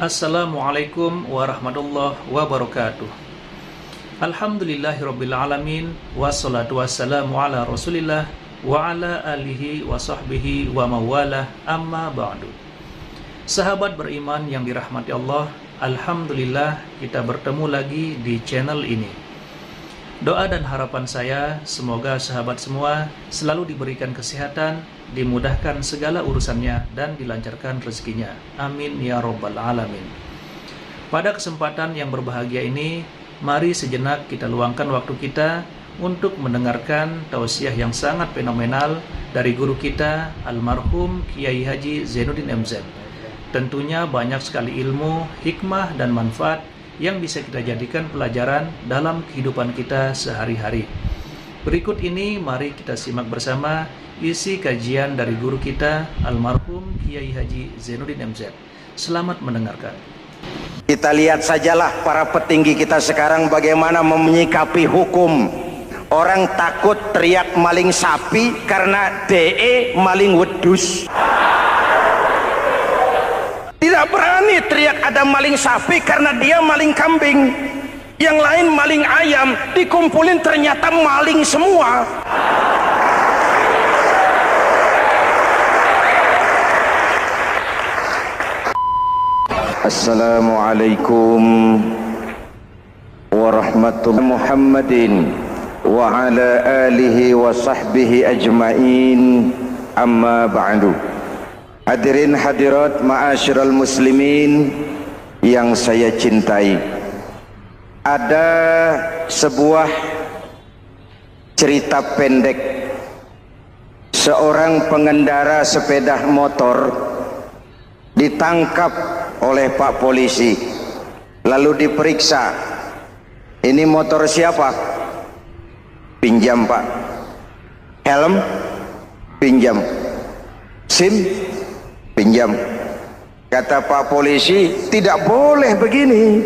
Assalamualaikum warahmatullahi wabarakatuh. Alhamdulillahirabbil alamin, wassalatu wassalamu ala Rasulillah wa ala alihi wa sahbihi wa mawalah, amma ba'du. Sahabat beriman yang dirahmati Allah, alhamdulillah kita bertemu lagi di channel ini. Doa dan harapan saya, semoga sahabat semua selalu diberikan kesehatan, dimudahkan segala urusannya, dan dilancarkan rezekinya. Amin ya robbal alamin. Pada kesempatan yang berbahagia ini, mari sejenak kita luangkan waktu kita untuk mendengarkan tausiah yang sangat fenomenal dari guru kita, almarhum Kiai Haji Zainuddin MZ. Tentunya banyak sekali ilmu, hikmah, dan manfaat yang bisa kita jadikan pelajaran dalam kehidupan kita sehari-hari. Berikut ini mari kita simak bersama isi kajian dari guru kita, almarhum Kiai Haji Zainuddin MZ. Selamat mendengarkan. Kita lihat sajalah para petinggi kita sekarang bagaimana menyikapi hukum. Orang takut teriak maling sapi karena DE maling wedus. Tidak berani teriak ada maling sapi karena dia maling kambing. Yang lain maling ayam, dikumpulin ternyata maling semua. Assalamualaikum warahmatullahi Muhammadin wa ala alihi wa sahbihi ajmain, amma ba'du. Hadirin hadirat ma'asyiral muslimin yang saya cintai, ada sebuah cerita pendek. Seorang pengendara sepeda motor ditangkap oleh Pak Polisi, lalu diperiksa. Ini motor siapa? Pinjam Pak. Helm? Pinjam. SIM? Pinjam. Kata Pak Polisi, tidak boleh begini.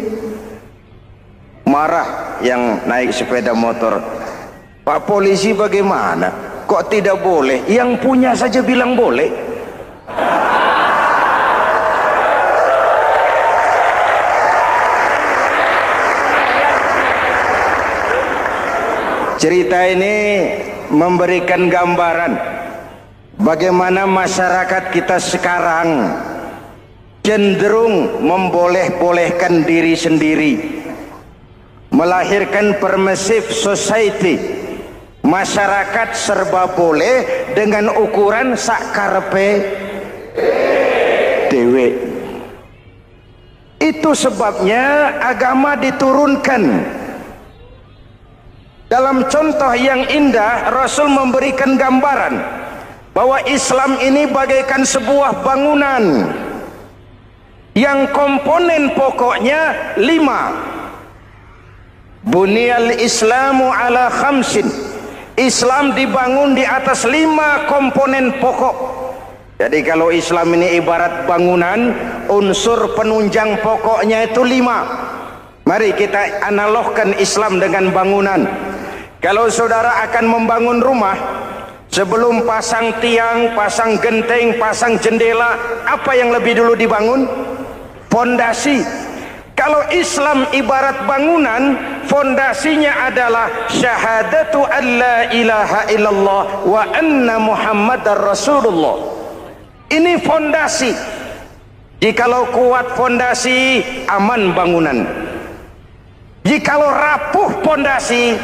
Marah yang naik sepeda motor. Pak Polisi bagaimana? Kok tidak boleh? Yang punya saja bilang boleh. Cerita ini memberikan gambaran bagaimana masyarakat kita sekarang cenderung memboleh-bolehkan diri sendiri, melahirkan permissive society. Masyarakat serba boleh dengan ukuran sakarepe dewe. Itu sebabnya agama diturunkan. Dalam contoh yang indah, Rasul memberikan gambaran bahwa Islam ini bagaikan sebuah bangunan yang komponen pokoknya 5. Bunyal Islamu ala khamsin. Islam dibangun di atas 5 komponen pokok. Jadi kalau Islam ini ibarat bangunan, unsur penunjang pokoknya itu 5. Mari kita analogkan Islam dengan bangunan. Kalau saudara akan membangun rumah, sebelum pasang tiang, pasang genteng, pasang jendela, apa yang lebih dulu dibangun? Fondasi. Kalau Islam ibarat bangunan, fondasinya adalah syahadatu an la ilaha illallah wa anna muhammadar rasulullah. Ini fondasi. Jikalau kuat fondasi, aman bangunan. Jikalau rapuh fondasi,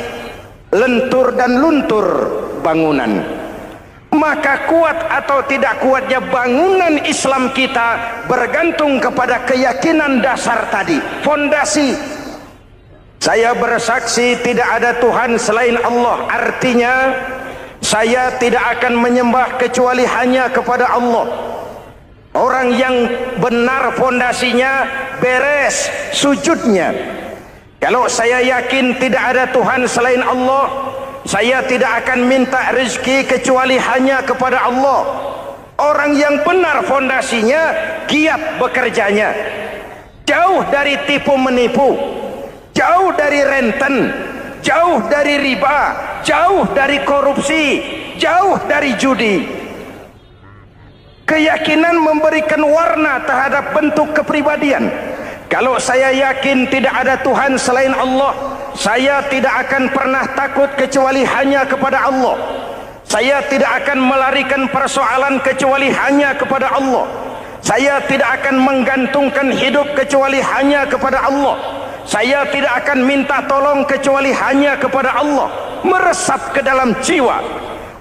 lentur dan luntur bangunan. Maka kuat atau tidak kuatnya bangunan Islam kita bergantung kepada keyakinan dasar tadi, fondasi. Saya bersaksi tidak ada Tuhan selain Allah, artinya saya tidak akan menyembah kecuali hanya kepada Allah. Orang yang benar fondasinya beres sujudnya. Kalau saya yakin tidak ada Tuhan selain Allah, saya tidak akan minta rezeki kecuali hanya kepada Allah. Orang yang benar fondasinya, giat bekerjanya, jauh dari tipu menipu, jauh dari renten, jauh dari riba, jauh dari korupsi, jauh dari judi. Keyakinan memberikan warna terhadap bentuk kepribadian. Kalau saya yakin tidak ada Tuhan selain Allah, saya tidak akan pernah takut kecuali hanya kepada Allah. Saya tidak akan melarikan persoalan kecuali hanya kepada Allah. Saya tidak akan menggantungkan hidup kecuali hanya kepada Allah. Saya tidak akan minta tolong kecuali hanya kepada Allah. Meresap ke dalam jiwa.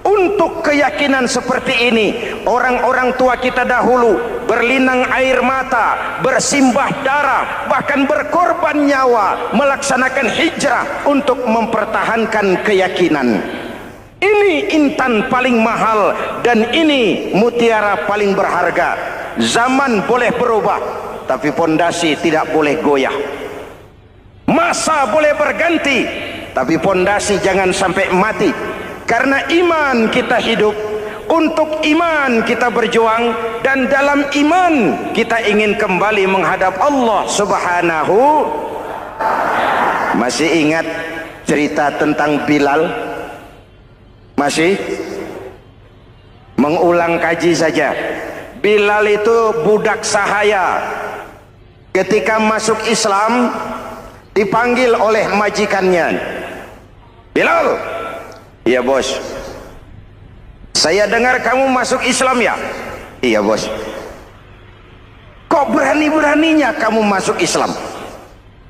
Untuk keyakinan seperti ini, orang-orang tua kita dahulu berlinang air mata, bersimbah darah, bahkan berkorban nyawa, melaksanakan hijrah untuk mempertahankan keyakinan. Ini intan paling mahal dan ini mutiara paling berharga. Zaman boleh berubah, tapi pondasi tidak boleh goyah. Masa boleh berganti, tapi pondasi jangan sampai mati. Karena iman kita hidup, untuk iman kita berjuang, dan dalam iman kita ingin kembali menghadap Allah Subhanahu. Masih ingat cerita tentang Bilal? Masih? Mengulang kaji saja. Bilal itu budak sahaya. Ketika masuk Islam, dipanggil oleh majikannya. Bilal, iya bos. Saya dengar kamu masuk Islam ya? Iya bos. Kok berani-beraninya kamu masuk Islam?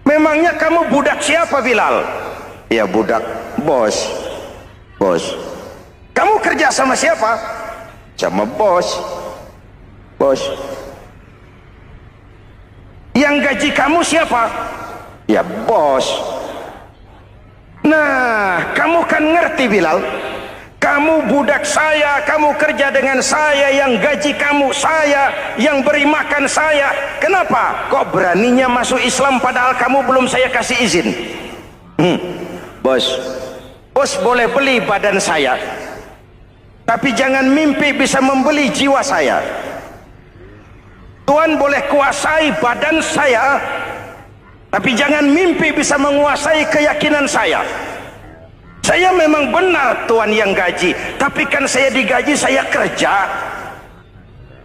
Memangnya kamu budak siapa Bilal? Iya budak bos. Bos. Kamu kerja sama siapa? Sama bos. Bos. Yang gaji kamu siapa? Ya bos. Nah, kamu kan ngerti Bilal, kamu budak saya, kamu kerja dengan saya, yang gaji kamu saya, yang beri makan saya. Kenapa? Kok beraninya masuk Islam padahal kamu belum saya kasih izin? Bos, bos boleh beli badan saya, tapi jangan mimpi bisa membeli jiwa saya. Tuhan boleh kuasai badan saya, tapi jangan mimpi bisa menguasai keyakinan saya. Saya memang benar Tuhan yang gaji, tapi kan saya digaji, saya kerja.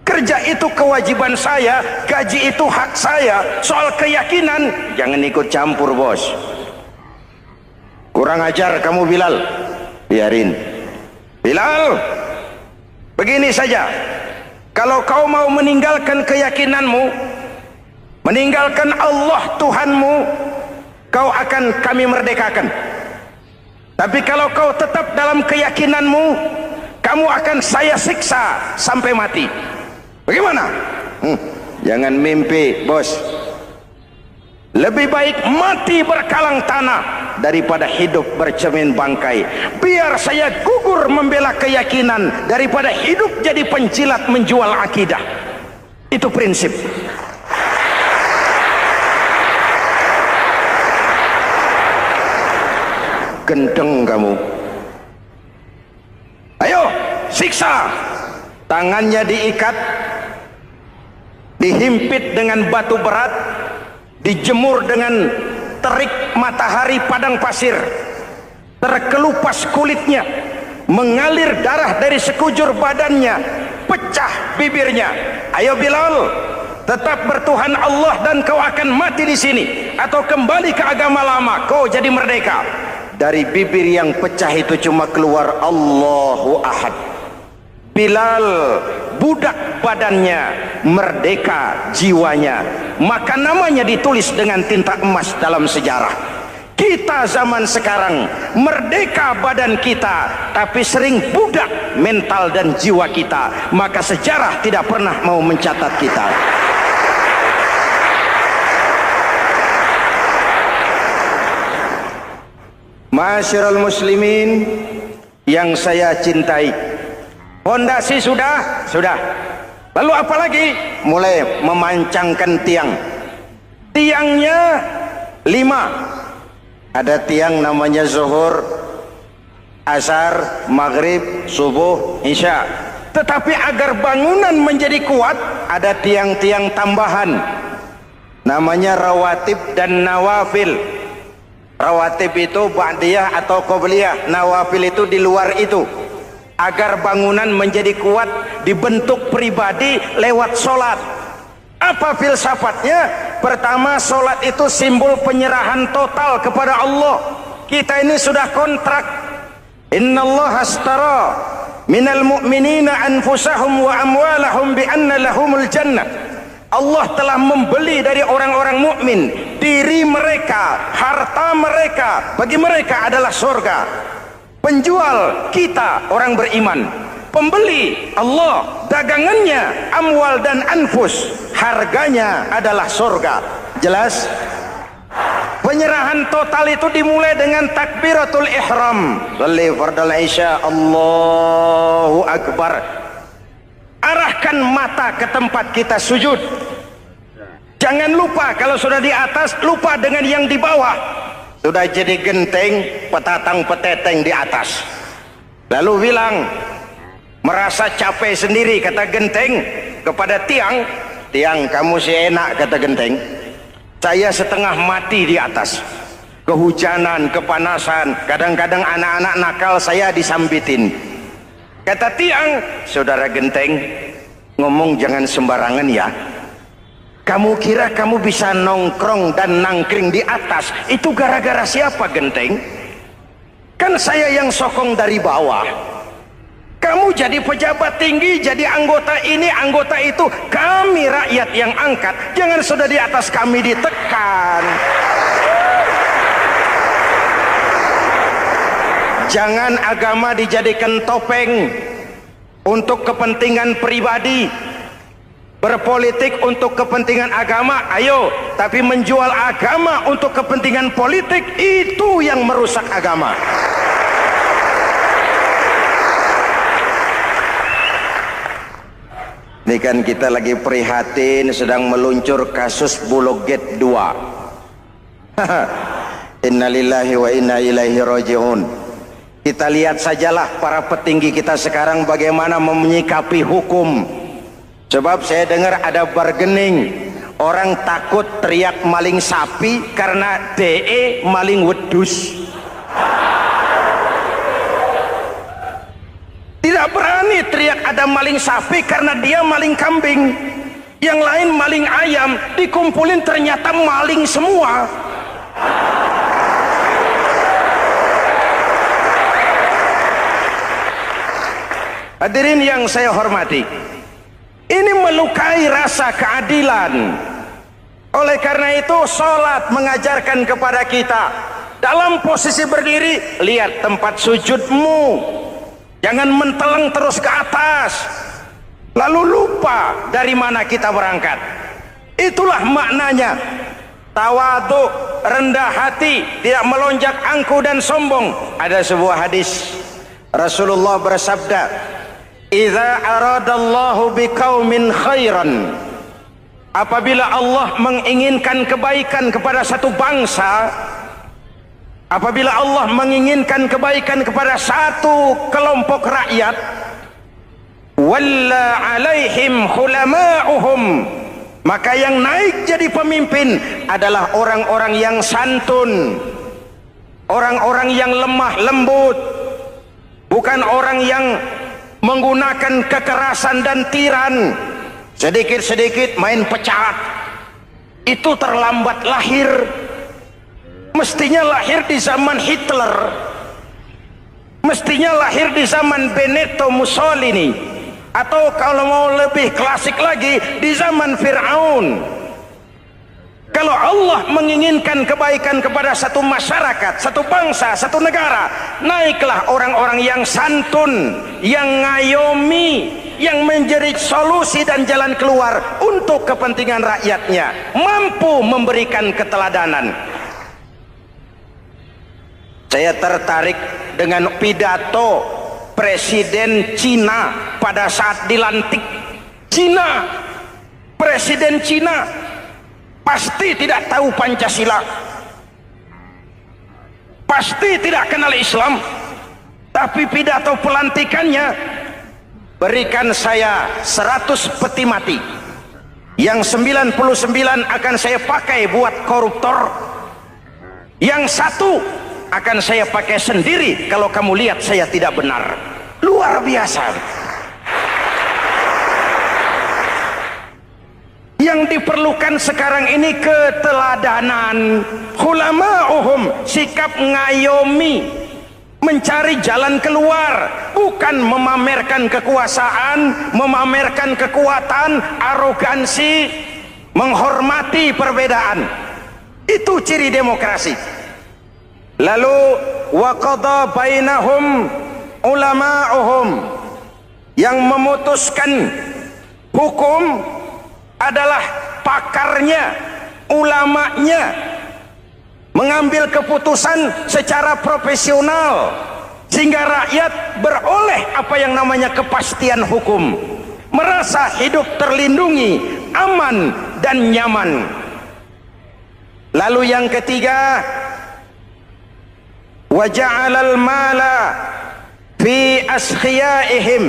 Kerja itu kewajiban saya, gaji itu hak saya. Soal keyakinan, jangan ikut campur bos. Kurang ajar kamu Bilal. Biarin. Bilal, begini saja. Kalau kau mau meninggalkan keyakinanmu, meninggalkan Allah Tuhanmu, kau akan kami merdekakan. Tapi kalau kau tetap dalam keyakinanmu, kamu akan saya siksa sampai mati. Bagaimana? Jangan mimpi bos. Lebih baik mati berkalang tanah daripada hidup bercermin bangkai. Biar saya gugur membela keyakinan daripada hidup jadi penjilat menjual akidah. Itu prinsip. Gendeng kamu. Ayo siksa. Tangannya diikat, dihimpit dengan batu berat, dijemur dengan terik matahari padang pasir, terkelupas kulitnya, mengalir darah dari sekujur badannya, pecah bibirnya. Ayo Bilal, tetap bertuhan Allah dan kau akan mati di sini, atau kembali ke agama lama, kau jadi merdeka. Dari bibir yang pecah itu cuma keluar Allahu Ahad. Bilal budak badannya, merdeka jiwanya, maka namanya ditulis dengan tinta emas dalam sejarah. Kita zaman sekarang merdeka badan kita, tapi sering budak mental dan jiwa kita, maka sejarah tidak pernah mau mencatat kita. Masyarul muslimin yang saya cintai, fondasi sudah. Lalu apa lagi? Mulai memancangkan tiang. Tiangnya 5. Ada tiang namanya zuhur, asar, maghrib, subuh, isya. Tetapi agar bangunan menjadi kuat, ada tiang-tiang tambahan. Namanya rawatib dan nawafil. Rawatib itu ba'diyah atau qobliyah, nawafil itu di luar itu. Agar bangunan menjadi kuat dibentuk pribadi lewat sholat. Apa filsafatnya? Pertama, sholat itu simbol penyerahan total kepada Allah. Kita ini sudah kontrak. Innallaha astara minal mu'minina anfusahum wa amwalahum bi anna lahumul jannah. Allah telah membeli dari orang-orang mukmin diri mereka, harta mereka, bagi mereka adalah surga. Penjual kita orang beriman, pembeli Allah, dagangannya amwal dan anfus, harganya adalah surga. Jelas? Penyerahan total itu dimulai dengan takbiratul ihram. Shalli fardal isya, Allahu akbar. Arahkan mata ke tempat kita sujud. Jangan lupa kalau sudah di atas, lupa dengan yang di bawah. Sudah jadi genteng, petatang peteteng di atas. Lalu bilang, merasa capek sendiri, kata genteng kepada tiang. Tiang, kamu sih enak, kata genteng. Saya setengah mati di atas. Kehujanan, kepanasan, kadang-kadang anak-anak nakal saya disambitin. Kata tiang, saudara genteng, ngomong jangan sembarangan ya. Kamu kira kamu bisa nongkrong dan nangkring di atas, itu gara-gara siapa genteng? Kan saya yang sokong dari bawah. Kamu jadi pejabat tinggi, jadi anggota ini, anggota itu. Kami rakyat yang angkat, jangan sudah di atas kami ditekan. Jangan agama dijadikan topeng untuk kepentingan pribadi. Berpolitik untuk kepentingan agama, ayo. Tapi menjual agama untuk kepentingan politik, itu yang merusak agama. Ini kan kita lagi prihatin sedang meluncur kasus Bulog Gate 2. Innalillahi wa inna ilaihi raji'un. Kita lihat sajalah para petinggi kita sekarang bagaimana menyikapi hukum. Sebab saya dengar ada bargaining, orang takut teriak maling sapi karena DE maling wedus. Tidak berani teriak ada maling sapi karena dia maling kambing. Yang lain maling ayam, dikumpulin ternyata maling semua. Hadirin yang saya hormati, ini melukai rasa keadilan. Oleh karena itu sholat mengajarkan kepada kita, dalam posisi berdiri, lihat tempat sujudmu. Jangan menteleng terus ke atas, lalu lupa dari mana kita berangkat. Itulah maknanya tawadhu, rendah hati, tidak melonjak angku dan sombong. Ada sebuah hadis Rasulullah bersabda, "Idza aradallahu biqaumin khairan." Apabila Allah menginginkan kebaikan kepada satu bangsa, apabila Allah menginginkan kebaikan kepada satu kelompok rakyat, walla alaihim hulama'uhum, maka yang naik jadi pemimpin adalah orang-orang yang santun, orang-orang yang lemah lembut, bukan orang yang menggunakan kekerasan dan tiran. Sedikit-sedikit main pecat, itu terlambat lahir. Mestinya lahir di zaman Hitler, mestinya lahir di zaman Benito Mussolini, atau kalau mau lebih klasik lagi di zaman Fir'aun. Kalau Allah menginginkan kebaikan kepada satu masyarakat, satu bangsa, satu negara, naiklah orang-orang yang santun, yang ngayomi, yang menjadi solusi dan jalan keluar untuk kepentingan rakyatnya, mampu memberikan keteladanan. Saya tertarik dengan pidato Presiden Cina pada saat dilantik. Cina, Presiden Cina pasti tidak tahu Pancasila, pasti tidak kenal Islam, tapi pidato pelantikannya, berikan saya 100 peti mati, yang 99 akan saya pakai buat koruptor, yang satu akan saya pakai sendiri kalau kamu lihat saya tidak benar. Luar biasa. Yang diperlukan sekarang ini keteladanan. Ulama'uhum, sikap ngayomi, mencari jalan keluar, bukan memamerkan kekuasaan, memamerkan kekuatan, arogansi, menghormati perbedaan. Itu ciri demokrasi. Lalu wa qada bainahum ulama'uhum, yang memutuskan hukum adalah pakarnya, ulamanya, mengambil keputusan secara profesional sehingga rakyat beroleh apa yang namanya kepastian hukum, merasa hidup terlindungi, aman dan nyaman. Lalu yang ketiga, wa ja'alal mala fi askhiyaihim,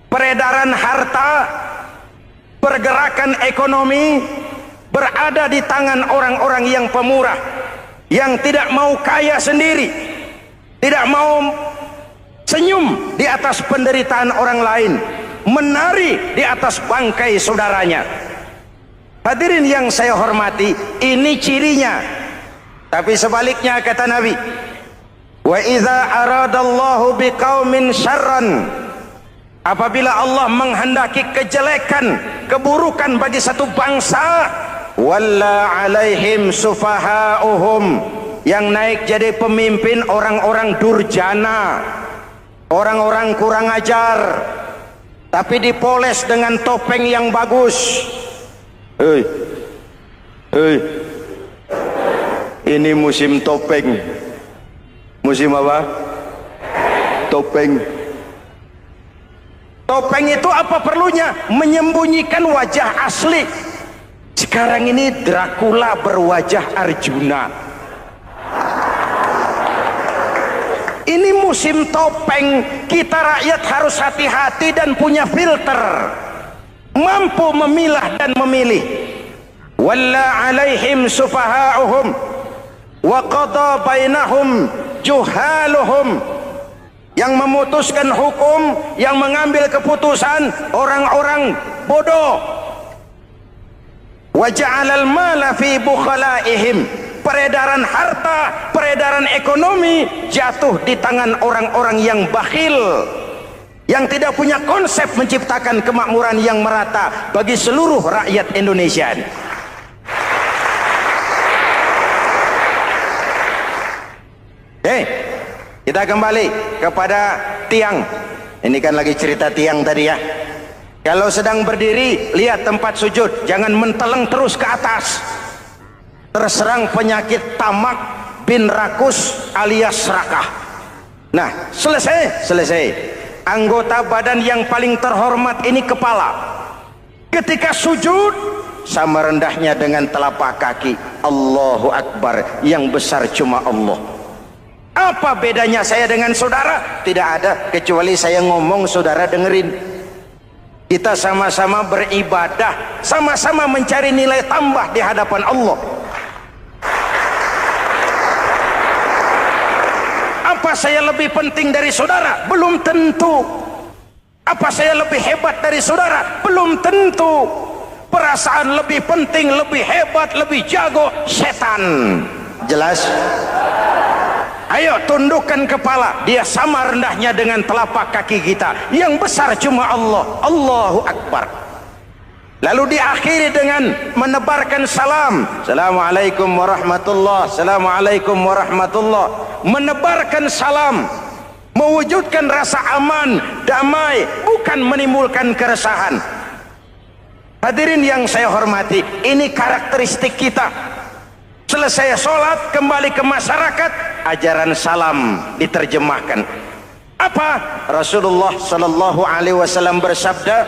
peredaran harta, pergerakan ekonomi berada di tangan orang-orang yang pemurah, yang tidak mau kaya sendiri, tidak mau senyum di atas penderitaan orang lain, menari di atas bangkai saudaranya. Hadirin yang saya hormati, ini cirinya. Tapi sebaliknya kata Nabi, wa idza aradallahu biqaumin syarran, apabila Allah menghendaki kejelekan, keburukan bagi satu bangsa, walla alaihim sufaha'uhum, yang naik jadi pemimpin orang-orang durjana, orang-orang kurang ajar, tapi dipoles dengan topeng yang bagus. Hei, hei, ini musim topeng. Musim apa? Topeng. Topeng itu apa perlunya? Menyembunyikan wajah asli. Sekarang ini Dracula berwajah Arjuna. Ini musim topeng. Kita rakyat harus hati-hati dan punya filter, mampu memilah dan memilih. Walla alaihim sufaha'uhum wa qada bainahum juhaluhum, yang memutuskan hukum, yang mengambil keputusan orang-orang bodoh. Wa ja'alal mala fi bukhalaihim, peredaran harta, peredaran ekonomi jatuh di tangan orang-orang yang bakhil, yang tidak punya konsep menciptakan kemakmuran yang merata bagi seluruh rakyat Indonesia. Kita kembali kepada tiang. Ini kan lagi cerita tiang tadi ya. Kalau sedang berdiri, lihat tempat sujud, jangan menteleng terus ke atas. Terserang penyakit tamak bin rakus alias serakah. Nah, selesai. Anggota badan yang paling terhormat ini kepala. Ketika sujud, sama rendahnya dengan telapak kaki. Allahu Akbar, yang besar cuma Allah. Apa bedanya saya dengan saudara? Tidak ada, kecuali saya ngomong saudara dengerin. Kita sama-sama beribadah, sama-sama mencari nilai tambah di hadapan Allah. Apa saya lebih penting dari saudara? Belum tentu. Apa saya lebih hebat dari saudara? Belum tentu. Perasaan lebih penting, lebih hebat, lebih jago setan. Jelas? Ayo tundukkan kepala, dia sama rendahnya dengan telapak kaki kita. Yang besar cuma Allah. Allahu Akbar. Lalu diakhiri dengan menebarkan salam. Assalamualaikum warahmatullah. Assalamualaikum warahmatullah. Menebarkan salam, mewujudkan rasa aman, damai, bukan menimbulkan keresahan. Hadirin yang saya hormati, ini karakteristik kita. Selesai sholat, kembali ke masyarakat, ajaran salam diterjemahkan. Apa? Rasulullah sallallahu alaihi wasallam bersabda,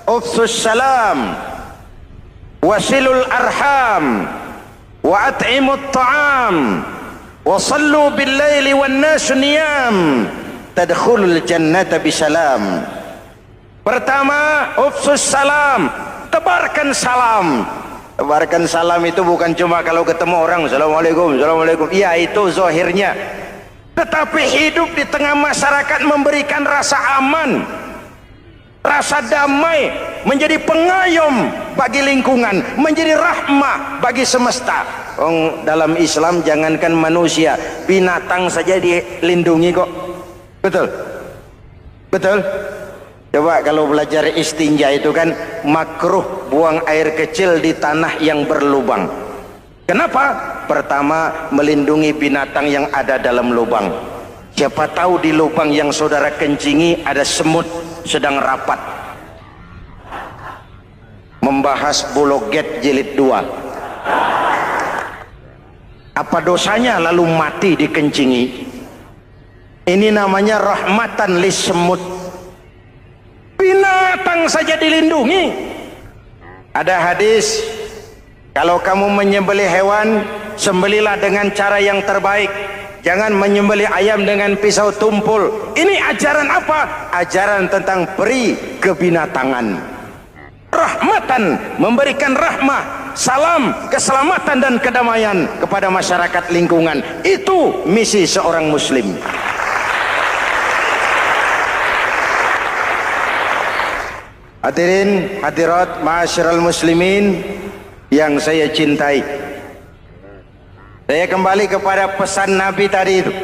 "Ufsus salam, wasilul arham, wa at'imut ta'am, wa sallu bil laili wan nasu niyam, tadkhulul jannata bisalam." Pertama, ufsus salam, tebarkan salam. Tebarkan salam itu bukan cuma kalau ketemu orang assalamualaikum, assalamualaikum. Iya, itu zahirnya. Tetapi hidup di tengah masyarakat memberikan rasa aman, rasa damai, menjadi pengayom bagi lingkungan, menjadi rahmah bagi semesta. Dalam Islam jangankan manusia, binatang saja dilindungi kok. Betul? Betul? Coba kalau belajar istinja itu kan makruh buang air kecil di tanah yang berlubang. Kenapa? Pertama, melindungi binatang yang ada dalam lubang. Siapa tahu di lubang yang saudara kencingi ada semut sedang rapat. Membahas Bologet jilid 2. Apa dosanya lalu mati dikencingi? Ini namanya rahmatan lis semut. Binatang saja dilindungi. Ada hadis, kalau kamu menyembelih hewan, sembelilah dengan cara yang terbaik. Jangan menyembelih ayam dengan pisau tumpul. Ini ajaran apa? Ajaran tentang peri kebinatangan. Rahmatan, memberikan rahmah, salam, keselamatan dan kedamaian kepada masyarakat lingkungan. Itu misi seorang muslim. Hadirin hadirat ma'asyiral muslimin yang saya cintai, saya kembali kepada pesan Nabi tadi itu.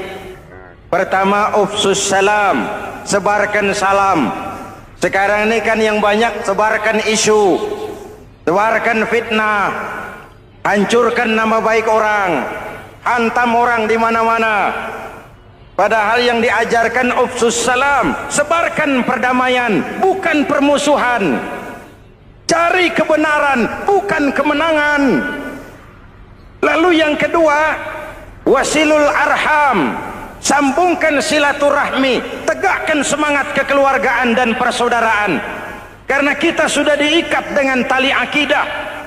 Pertama, ufsus salam, sebarkan salam. Sekarang ini kan yang banyak sebarkan isu, sebarkan fitnah, hancurkan nama baik orang, hantam orang di mana-mana. Padahal yang diajarkan ufsus salam, sebarkan perdamaian, bukan permusuhan. Cari kebenaran, bukan kemenangan. Lalu yang kedua, wasilul arham, sambungkan silaturahmi, tegakkan semangat kekeluargaan dan persaudaraan. Karena kita sudah diikat dengan tali akidah.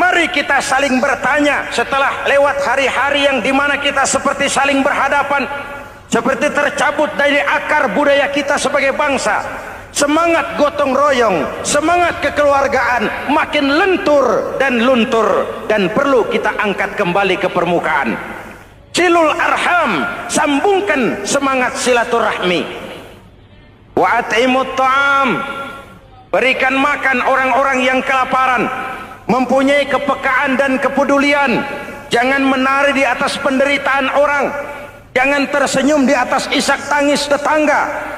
Mari kita saling bertanya setelah lewat hari-hari yang dimana kita seperti saling berhadapan, seperti tercabut dari akar budaya kita sebagai bangsa. Semangat gotong royong, semangat kekeluargaan makin lentur dan luntur, dan perlu kita angkat kembali ke permukaan. Silul arham, sambungkan semangat silaturahmi. Wa at'imut ta'am, berikan makan orang-orang yang kelaparan. Mempunyai kepekaan dan kepedulian. Jangan menari di atas penderitaan orang, jangan tersenyum di atas isak tangis tetangga.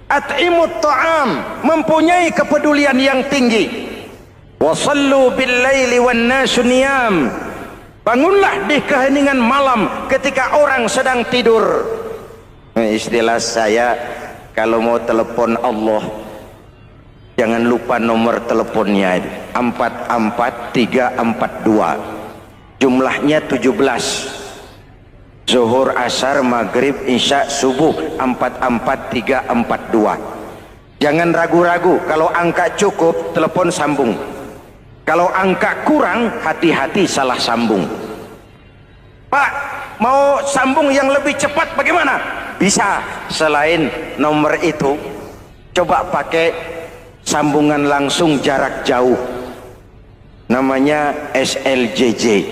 At'imut ta'am, mempunyai kepedulian yang tinggi. Wasallu bil laili wan nasu niyam, bangunlah di keheningan malam ketika orang sedang tidur. Istilah saya, kalau mau telepon Allah, jangan lupa nomor teleponnya, 44342. Jumlahnya 17. Zuhur, asar, maghrib, isya, subuh, 44342. Jangan ragu-ragu. Kalau angka cukup, telepon sambung. Kalau angka kurang, hati-hati salah sambung. Pak, mau sambung yang lebih cepat bagaimana? Bisa. Selain nomor itu, coba pakai sambungan langsung jarak jauh, namanya SLJJ.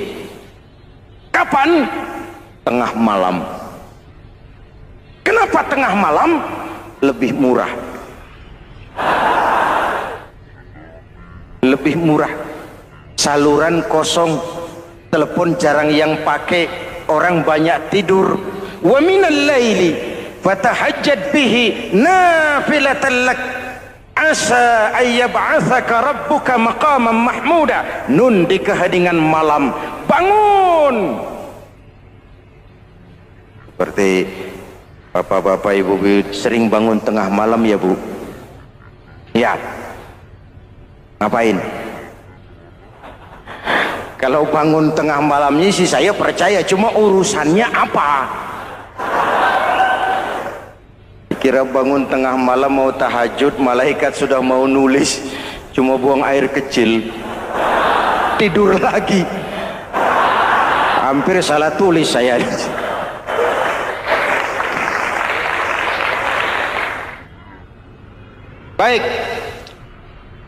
Kapan? Tengah malam. Kenapa tengah malam? Lebih murah. Lebih murah. Saluran kosong, telepon jarang yang pakai, orang banyak tidur. Wa minal laili fatahajjad bihi nafilatan lak asa ayyab'atsaka rabbuka maqaman mahmuda. Nun, di keheningan malam bangun. Seperti bapak-bapak, ibu-ibu sering bangun tengah malam ya Bu? Ya. Ngapain? Kalau bangun tengah malamnya sih saya percaya, cuma urusannya apa? Kira bangun tengah malam mau tahajud, malaikat sudah mau nulis, cuma buang air kecil, tidur lagi. Hampir salah tulis saya. Baik,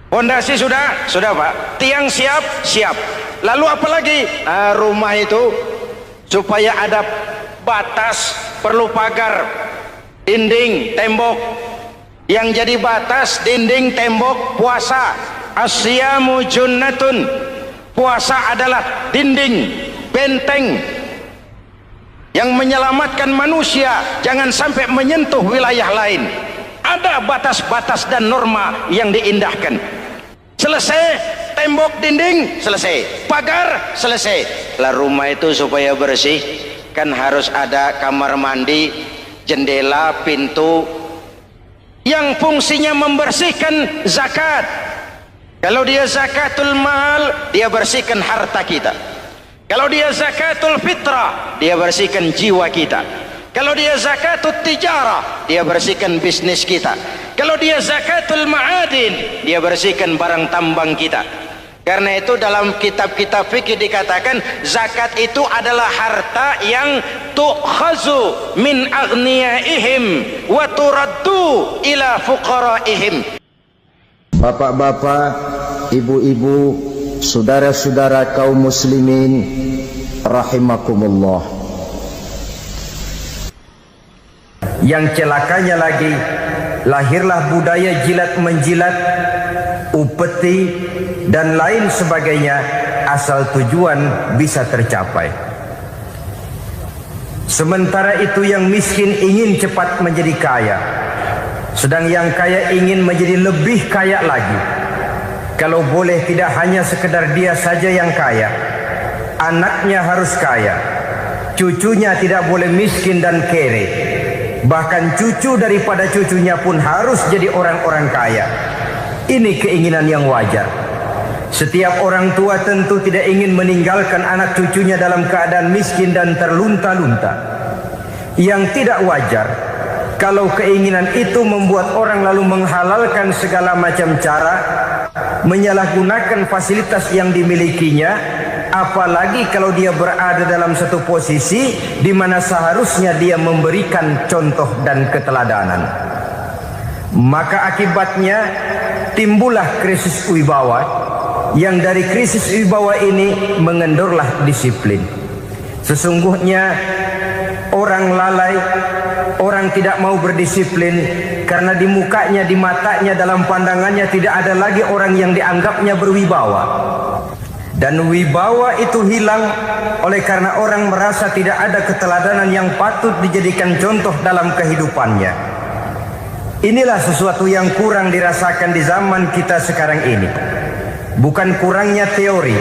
fondasi sudah Pak, tiang siap, lalu apa lagi? Rumah itu supaya ada batas, perlu pagar, dinding, tembok yang jadi batas, dinding, tembok puasa. Asyamu junnatun, puasa adalah dinding, benteng yang menyelamatkan manusia jangan sampai menyentuh wilayah lain. Ada batas-batas dan norma yang diindahkan. Selesai, tembok, dinding, selesai, pagar, selesai. Lah rumah itu supaya bersih kan harus ada kamar mandi, jendela, pintu yang fungsinya membersihkan. Zakat, kalau dia zakatul mal, dia bersihkan harta kita. Kalau dia zakatul fitrah, dia bersihkan jiwa kita. Kalau dia zakatul tijarah, dia bersihkan bisnis kita. Kalau dia zakatul ma'adin, dia bersihkan barang tambang kita. Karena itu dalam kitab-kitab fikih dikatakan zakat itu adalah harta yang tu'khazu min aghniyaihim wa turaddu ila fuqaraihim. Bapak-bapak, ibu-ibu, saudara-saudara kaum muslimin rahimakumullah. Yang celakanya lagi, lahirlah budaya jilat menjilat, upeti dan lain sebagainya asal tujuan bisa tercapai. Sementara itu yang miskin ingin cepat menjadi kaya, sedang yang kaya ingin menjadi lebih kaya lagi. Kalau boleh tidak hanya sekedar dia saja yang kaya, anaknya harus kaya, cucunya tidak boleh miskin dan kere, bahkan cucu daripada cucunya pun harus jadi orang-orang kaya. Ini keinginan yang wajar. Setiap orang tua tentu tidak ingin meninggalkan anak cucunya dalam keadaan miskin dan terlunta-lunta. Yang tidak wajar kalau keinginan itu membuat orang lalu menghalalkan segala macam cara, menyalahgunakan fasilitas yang dimilikinya, apalagi kalau dia berada dalam satu posisi di mana seharusnya dia memberikan contoh dan keteladanan. Maka akibatnya timbullah krisis wibawa, yang dari krisis wibawa ini mengendorlah disiplin. Sesungguhnya orang lalai, orang tidak mau berdisiplin karena di mukanya, di matanya, dalam pandangannya tidak ada lagi orang yang dianggapnya berwibawa. Dan wibawa itu hilang oleh karena orang merasa tidak ada keteladanan yang patut dijadikan contoh dalam kehidupannya. Inilah sesuatu yang kurang dirasakan di zaman kita sekarang ini. Bukan kurangnya teori,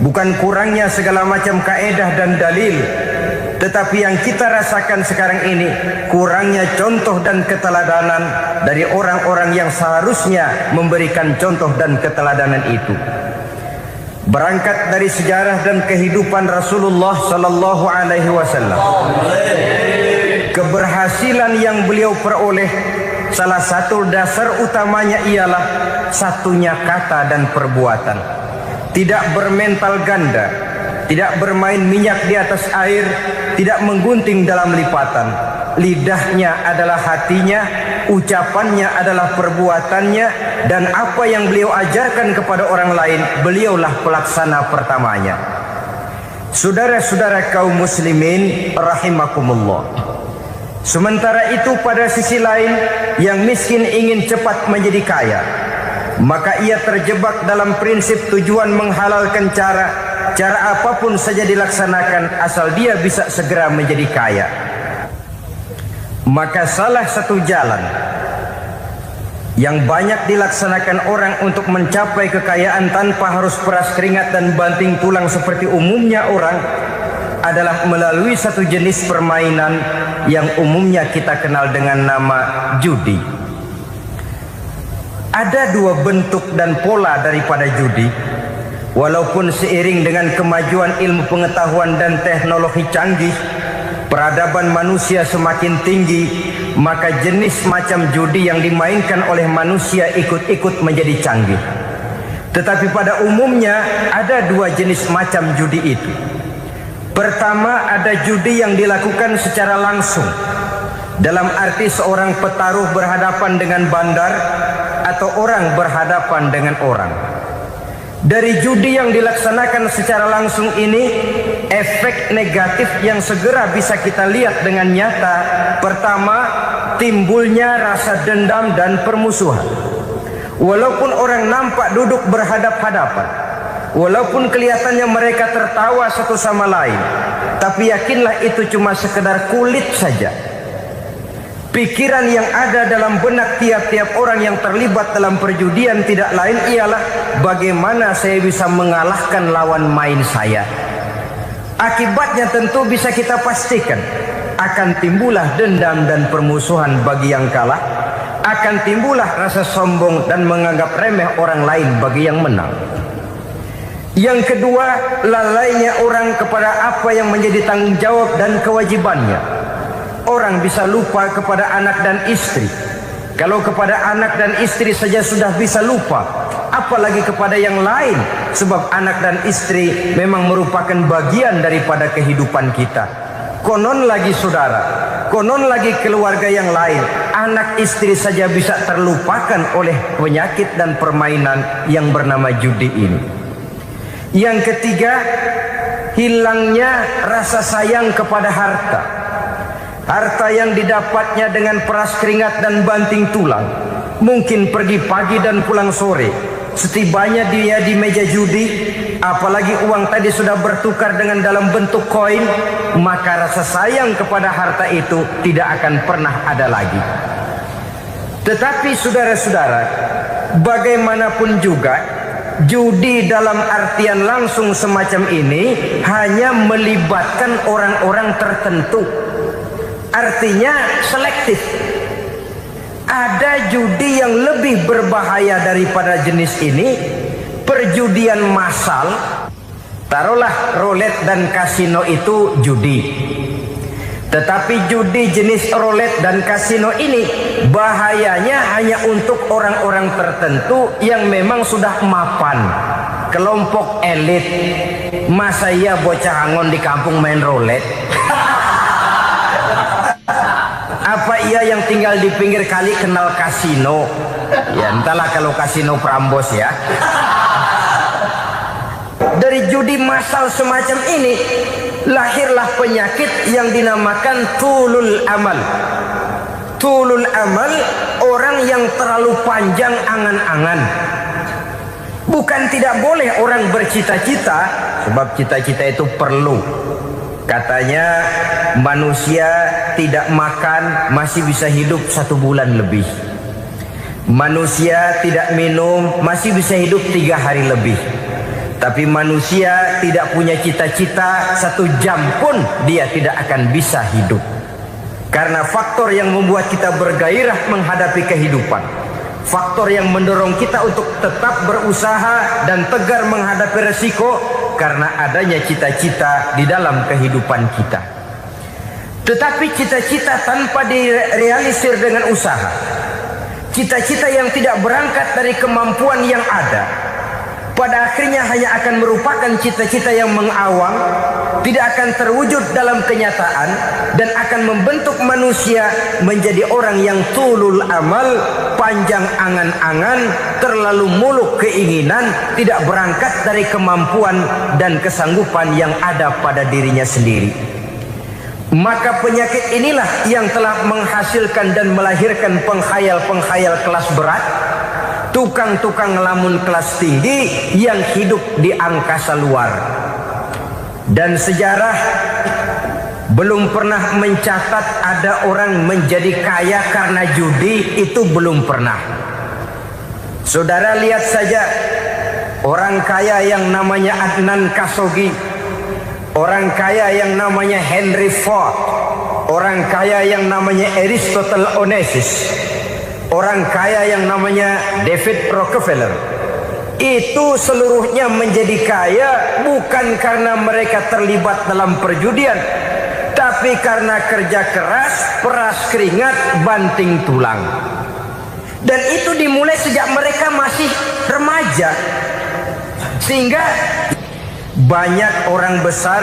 bukan kurangnya segala macam kaedah dan dalil, tetapi yang kita rasakan sekarang ini kurangnya contoh dan keteladanan dari orang-orang yang seharusnya memberikan contoh dan keteladanan itu. Berangkat dari sejarah dan kehidupan Rasulullah sallallahu alaihi wasallam, keberhasilan yang beliau peroleh, salah satu dasar utamanya ialah satunya kata dan perbuatan. Tidak bermental ganda, tidak bermain minyak di atas air, tidak menggunting dalam lipatan. Lidahnya adalah hatinya, ucapannya adalah perbuatannya, dan apa yang beliau ajarkan kepada orang lain, beliaulah pelaksana pertamanya. Saudara-saudara kaum muslimin rahimakumullah. Sementara itu pada sisi lain, yang miskin ingin cepat menjadi kaya, maka ia terjebak dalam prinsip tujuan menghalalkan cara apapun saja dilaksanakan asal dia bisa segera menjadi kaya. Maka salah satu jalan yang banyak dilaksanakan orang untuk mencapai kekayaan tanpa harus peras keringat dan banting tulang seperti umumnya orang adalah melalui satu jenis permainan yang umumnya kita kenal dengan nama judi. Ada dua bentuk dan pola daripada judi. Walaupun seiring dengan kemajuan ilmu pengetahuan dan teknologi canggih, peradaban manusia semakin tinggi, maka jenis macam judi yang dimainkan oleh manusia ikut-ikut menjadi canggih. Tetapi pada umumnya ada dua jenis macam judi itu. Pertama, ada judi yang dilakukan secara langsung, dalam arti seorang petaruh berhadapan dengan bandar atau orang berhadapan dengan orang. Dari judi yang dilaksanakan secara langsung ini, efek negatif yang segera bisa kita lihat dengan nyata. Pertama, timbulnya rasa dendam dan permusuhan. Walaupun orang nampak duduk berhadap-hadapan, walaupun kelihatannya mereka tertawa satu sama lain, tapi yakinlah itu cuma sekedar kulit saja. Pikiran yang ada dalam benak tiap-tiap orang yang terlibat dalam perjudian tidak lain ialah bagaimana saya bisa mengalahkan lawan main saya. Akibatnya tentu bisa kita pastikan akan timbullah dendam dan permusuhan bagi yang kalah, akan timbullah rasa sombong dan menganggap remeh orang lain bagi yang menang. Yang kedua, lalainya orang kepada apa yang menjadi tanggung jawab dan kewajibannya. Orang bisa lupa kepada anak dan istri. Kalau kepada anak dan istri saja sudah bisa lupa, apalagi kepada yang lain. Sebab anak dan istri memang merupakan bagian daripada kehidupan kita. Konon lagi saudara, konon lagi keluarga yang lain, anak istri saja bisa terlupakan oleh penyakit dan permainan yang bernama judi ini. Yang ketiga, hilangnya rasa sayang kepada harta. Harta yang didapatnya dengan peras keringat dan banting tulang, mungkin pergi pagi dan pulang sore. Setibanya dia di meja judi, apalagi uang tadi sudah bertukar dengan dalam bentuk koin, maka rasa sayang kepada harta itu tidak akan pernah ada lagi. Tetapi saudara-saudara, bagaimanapun juga, judi dalam artian langsung semacam ini hanya melibatkan orang-orang tertentu. Artinya selektif. Ada judi yang lebih berbahaya daripada jenis ini, perjudian massal. Taruhlah roulette dan kasino itu judi. Tetapi judi jenis roulette dan kasino ini bahayanya hanya untuk orang-orang tertentu yang memang sudah mapan, kelompok elit. Masa iya bocah angon di kampung main roulette? Apa ia yang tinggal di pinggir kali kenal kasino? Ya entahlah kalau kasino Prambos ya. Dari judi massal semacam ini lahirlah penyakit yang dinamakan tulul amal. Tulul amal, orang yang terlalu panjang angan-angan. Bukan tidak boleh orang bercita-cita, sebab cita-cita itu perlu. Katanya manusia tidak makan masih bisa hidup 1 bulan lebih. Manusia tidak minum masih bisa hidup 3 hari lebih. Tapi manusia tidak punya cita-cita 1 jam pun dia tidak akan bisa hidup. Karena faktor yang membuat kita bergairah menghadapi kehidupan, faktor yang mendorong kita untuk tetap berusaha dan tegar menghadapi resiko, karena adanya cita-cita di dalam kehidupan kita. Tetapi cita-cita tanpa direalisir dengan usaha, cita-cita yang tidak berangkat dari kemampuan yang ada, pada akhirnya hanya akan merupakan cita-cita yang mengawang, tidak akan terwujud dalam kenyataan, dan akan membentuk manusia menjadi orang yang tulul amal, panjang angan-angan, terlalu muluk keinginan, tidak berangkat dari kemampuan dan kesanggupan yang ada pada dirinya sendiri. Maka penyakit inilah yang telah menghasilkan dan melahirkan penghayal-penghayal kelas berat, tukang-tukang ngelamun kelas tinggi yang hidup di angkasa luar. Dan sejarah belum pernah mencatat ada orang menjadi kaya karena judi, itu belum pernah. Saudara lihat saja orang kaya yang namanya Adnan Khashoggi, orang kaya yang namanya Henry Ford, orang kaya yang namanya Aristotle Onassis, orang kaya yang namanya David Rockefeller. Itu seluruhnya menjadi kaya bukan karena mereka terlibat dalam perjudian, tapi karena kerja keras, peras keringat, banting tulang. Dan itu dimulai sejak mereka masih remaja. Sehingga banyak orang besar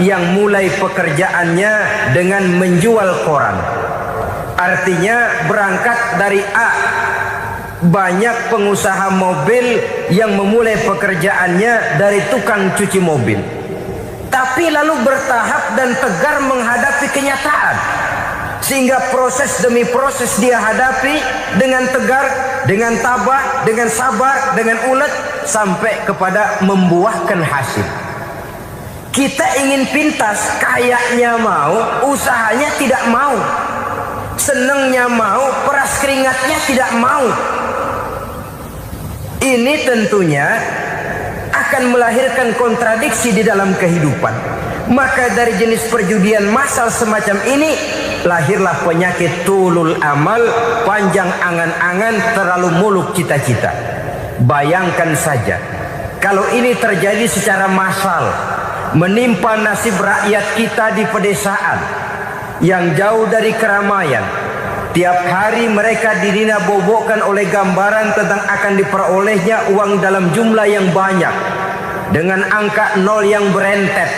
yang mulai pekerjaannya dengan menjual koran. Artinya berangkat dari A, Banyak pengusaha mobil yang memulai pekerjaannya dari tukang cuci mobil, tapi lalu bertahap dan tegar menghadapi kenyataan, sehingga proses demi proses dia hadapi dengan tegar, dengan tabah, dengan sabar, dengan ulet, sampai kepada membuahkan hasil. Kita ingin pintas, kayaknya mau, usahanya tidak mau, senengnya mau, peras keringatnya tidak mau. Ini tentunya akan melahirkan kontradiksi di dalam kehidupan. Maka dari jenis perjudian massal semacam ini lahirlah penyakit tulul amal, panjang angan-angan, terlalu muluk cita-cita. Bayangkan saja kalau ini terjadi secara massal, menimpa nasib rakyat kita di pedesaan yang jauh dari keramaian. Tiap hari mereka didina-bobokkan oleh gambaran tentang akan diperolehnya uang dalam jumlah yang banyak dengan angka nol yang berentet.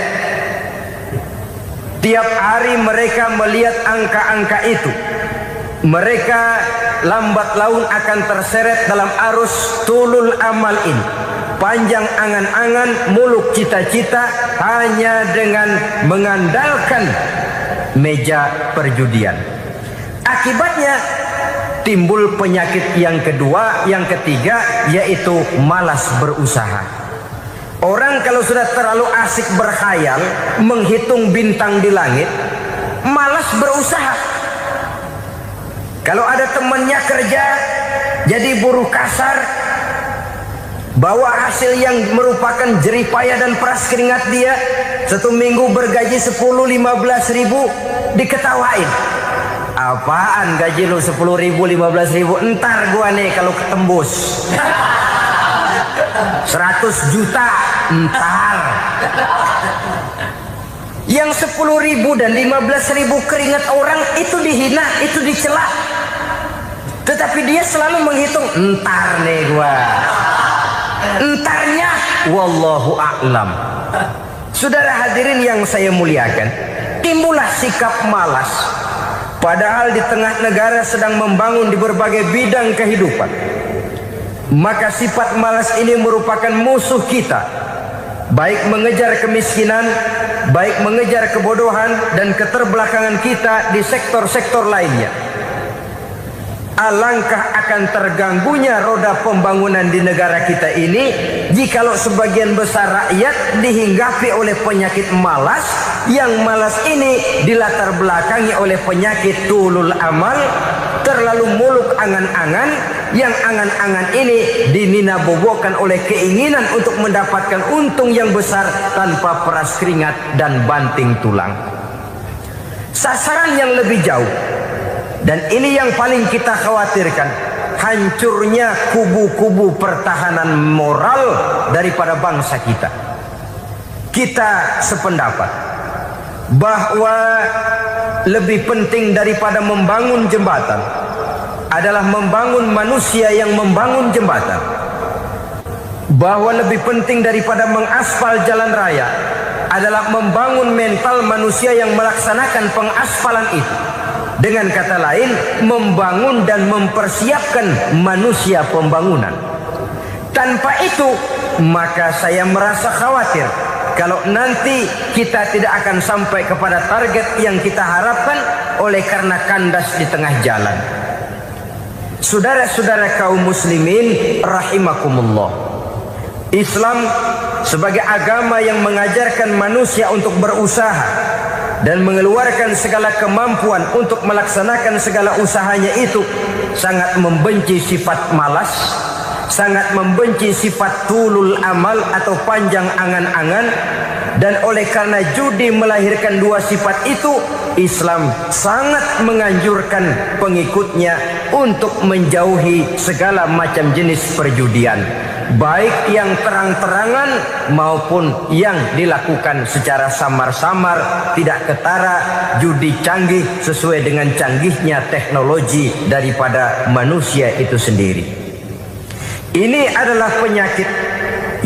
Tiap hari mereka melihat angka-angka itu. Mereka lambat laun akan terseret dalam arus tulul amal ini. Panjang angan-angan, muluk cita-cita, hanya dengan mengandalkan meja perjudian. Akibatnya timbul penyakit yang kedua, yang ketiga, yaitu malas berusaha. Orang kalau sudah terlalu asik berkhayal, menghitung bintang di langit, malas berusaha. Kalau ada temannya kerja jadi buruh kasar, bawa hasil yang merupakan jeripaya dan peras keringat dia, 1 minggu bergaji 10-15 ribu, diketawain. Apaan gaji lu 10 ribu, 15 ribu? Entar gua nih kalau ketembus 100 juta, entar. Yang 10 ribu dan 15 ribu keringat orang itu dihina, itu dicela. Tetapi dia selalu menghitung, entar nih gua. Entarnya wallahu a'lam. Saudara hadirin yang saya muliakan, timbullah sikap malas. Padahal di tengah negara sedang membangun di berbagai bidang kehidupan. Maka sifat malas ini merupakan musuh kita, baik mengejar kemiskinan, baik mengejar kebodohan dan keterbelakangan kita di sektor-sektor lainnya. Alangkah akan terganggunya roda pembangunan di negara kita ini jikalau sebagian besar rakyat dihinggapi oleh penyakit malas, yang malas ini dilatar belakangi oleh penyakit tulul amal, terlalu muluk angan-angan, yang angan-angan ini dinina-bobokkan oleh keinginan untuk mendapatkan untung yang besar tanpa peras keringat dan banting tulang. Sasaran yang lebih jauh, dan ini yang paling kita khawatirkan, hancurnya kubu-kubu pertahanan moral daripada bangsa kita. Kita sependapat bahwa lebih penting daripada membangun jembatan adalah membangun manusia yang membangun jembatan. Bahwa lebih penting daripada mengaspal jalan raya adalah membangun mental manusia yang melaksanakan pengaspalan itu. Dengan kata lain, membangun dan mempersiapkan manusia pembangunan. Tanpa itu, maka saya merasa khawatir kalau nanti kita tidak akan sampai kepada target yang kita harapkan oleh karena kandas di tengah jalan. Saudara-saudara kaum muslimin rahimakumullah, Islam sebagai agama yang mengajarkan manusia untuk berusaha dan mengeluarkan segala kemampuan untuk melaksanakan segala usahanya itu, sangat membenci sifat malas, sangat membenci sifat tulul amal atau panjang angan-angan. Dan oleh karena judi melahirkan dua sifat itu, Islam sangat menganjurkan pengikutnya untuk menjauhi segala macam jenis perjudian, baik yang terang-terangan maupun yang dilakukan secara samar-samar, tidak ketara, judi canggih sesuai dengan canggihnya teknologi daripada manusia itu sendiri. Ini adalah penyakit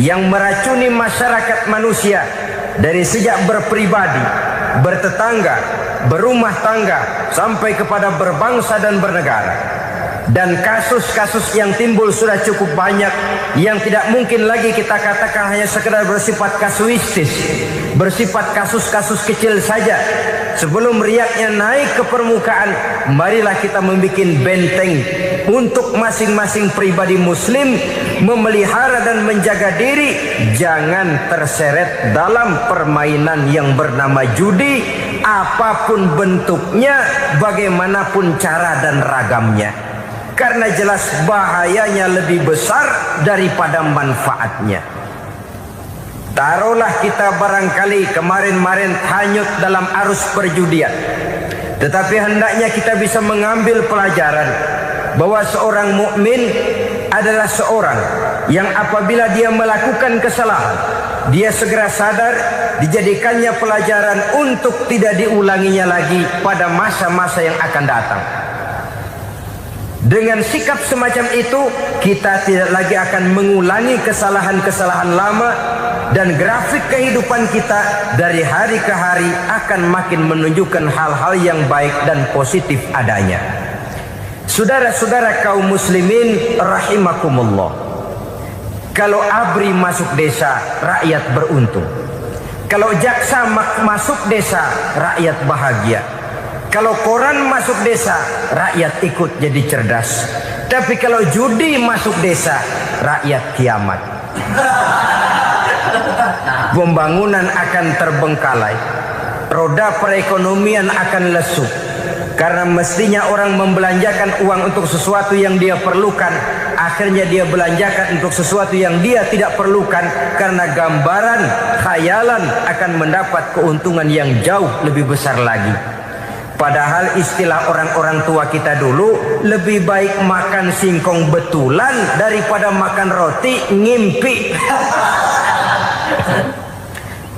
yang meracuni masyarakat manusia dari sejak berpribadi, bertetangga, berumah tangga, sampai kepada berbangsa dan bernegara. Dan kasus-kasus yang timbul sudah cukup banyak, yang tidak mungkin lagi kita katakan hanya sekedar bersifat kasuistis, bersifat kasus-kasus kecil saja. Sebelum riaknya naik ke permukaan, marilah kita membuat benteng untuk masing-masing pribadi muslim memelihara dan menjaga diri jangan terseret dalam permainan yang bernama judi, apapun bentuknya, bagaimanapun cara dan ragamnya. Karena jelas bahayanya lebih besar daripada manfaatnya. Taruhlah kita barangkali kemarin-marin hanyut dalam arus perjudian, tetapi hendaknya kita bisa mengambil pelajaran bahwa seorang mukmin adalah seorang yang apabila dia melakukan kesalahan, dia segera sadar, dijadikannya pelajaran untuk tidak diulanginya lagi pada masa-masa yang akan datang. Dengan sikap semacam itu, kita tidak lagi akan mengulangi kesalahan-kesalahan lama, dan grafik kehidupan kita dari hari ke hari akan makin menunjukkan hal-hal yang baik dan positif adanya. Saudara-saudara kaum muslimin rahimakumullah, kalau ABRI masuk desa, rakyat beruntung. Kalau jaksa masuk desa, rakyat bahagia. Kalau koran masuk desa, rakyat ikut jadi cerdas. Tapi kalau judi masuk desa, rakyat kiamat. Pembangunan akan terbengkalai, roda perekonomian akan lesu. Karena mestinya orang membelanjakan uang untuk sesuatu yang dia perlukan, akhirnya dia belanjakan untuk sesuatu yang dia tidak perlukan, karena gambaran, khayalan akan mendapat keuntungan yang jauh lebih besar lagi. Padahal istilah orang-orang tua kita dulu, lebih baik makan singkong betulan daripada makan roti ngimpi.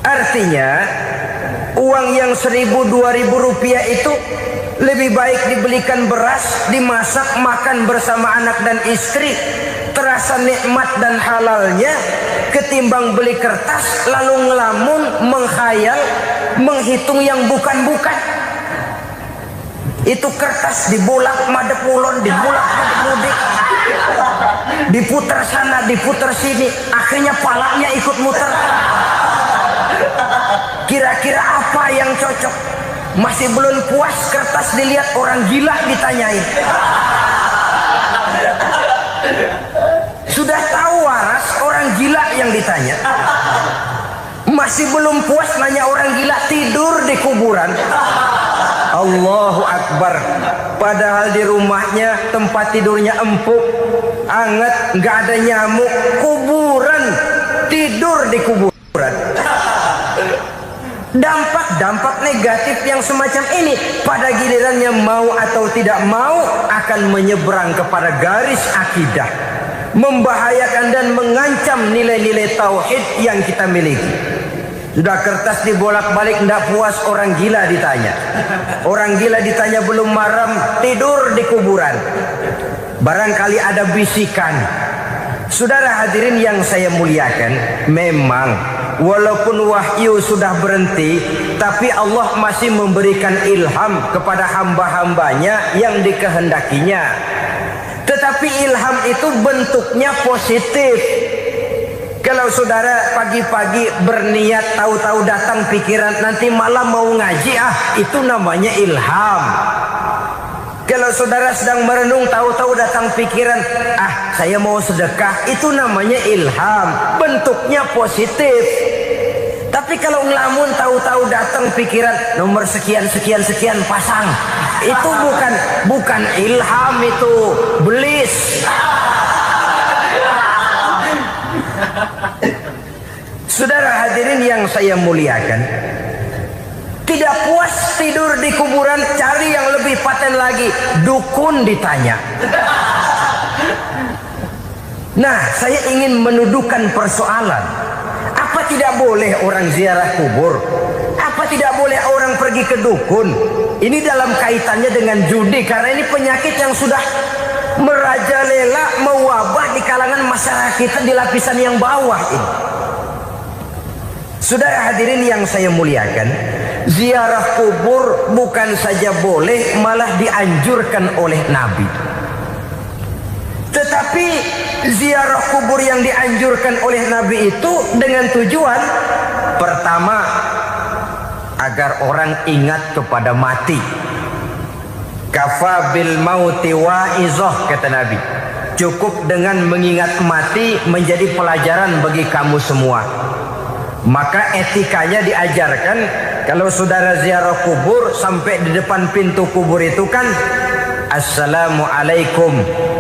Artinya uang yang 1.000-2.000 rupiah itu lebih baik dibelikan beras, dimasak, makan bersama anak dan istri, terasa nikmat dan halalnya, ketimbang beli kertas lalu ngelamun, menghayal, menghitung yang bukan-bukan. Itu kertas dibolak madep ulon, dibolak madep mudik, diputar sana, diputar sini, akhirnya palanya ikut muter. Kira-kira apa yang cocok? Masih belum puas kertas dilihat, orang gila ditanyain. Sudah tahu waras, orang gila yang ditanya. Masih belum puas nanya orang gila, tidur di kuburan. Allahu Akbar. Padahal di rumahnya tempat tidurnya empuk, anget, nggak ada nyamuk. Kuburan, tidur di kuburan. Dampak-dampak negatif yang semacam ini pada gilirannya mau atau tidak mau akan menyeberang kepada garis akidah, membahayakan dan mengancam nilai-nilai tauhid yang kita miliki. Sudah kertas dibolak-balik, tidak puas, orang gila ditanya. Orang gila ditanya belum maram, tidur di kuburan. Barangkali ada bisikan. Saudara hadirin yang saya muliakan, memang walaupun wahyu sudah berhenti, tapi Allah masih memberikan ilham kepada hamba-hambanya yang dikehendakinya. Tetapi ilham itu bentuknya positif. Kalau saudara pagi-pagi berniat, tahu-tahu datang pikiran nanti malam mau ngaji, itu namanya ilham. Kalau saudara sedang merenung, tahu-tahu datang pikiran, saya mau sedekah, itu namanya ilham, bentuknya positif. Tapi kalau ngelamun, tahu-tahu datang pikiran nomor sekian sekian sekian pasang, itu bukan ilham, itu belis. Saudara hadirin yang saya muliakan, tidak puas tidur di kuburan, cari yang lebih paten lagi, dukun ditanya. Nah, saya ingin menuduhkan persoalan. Apa tidak boleh orang ziarah kubur? Apa tidak boleh orang pergi ke dukun? Ini dalam kaitannya dengan judi, karena ini penyakit yang sudah merajalela, mewabah di kalangan masyarakat kita di lapisan yang bawah ini. Saudara hadirin yang saya muliakan, ziarah kubur bukan saja boleh, malah dianjurkan oleh Nabi. Tetapi ziarah kubur yang dianjurkan oleh Nabi itu dengan tujuan pertama, agar orang ingat kepada mati. Kafa bil mauti wa'izah, kata Nabi. Cukup dengan mengingat mati menjadi pelajaran bagi kamu semua. Maka etikanya diajarkan, kalau saudara ziarah kubur, sampai di depan pintu kubur itu kan, Assalamualaikum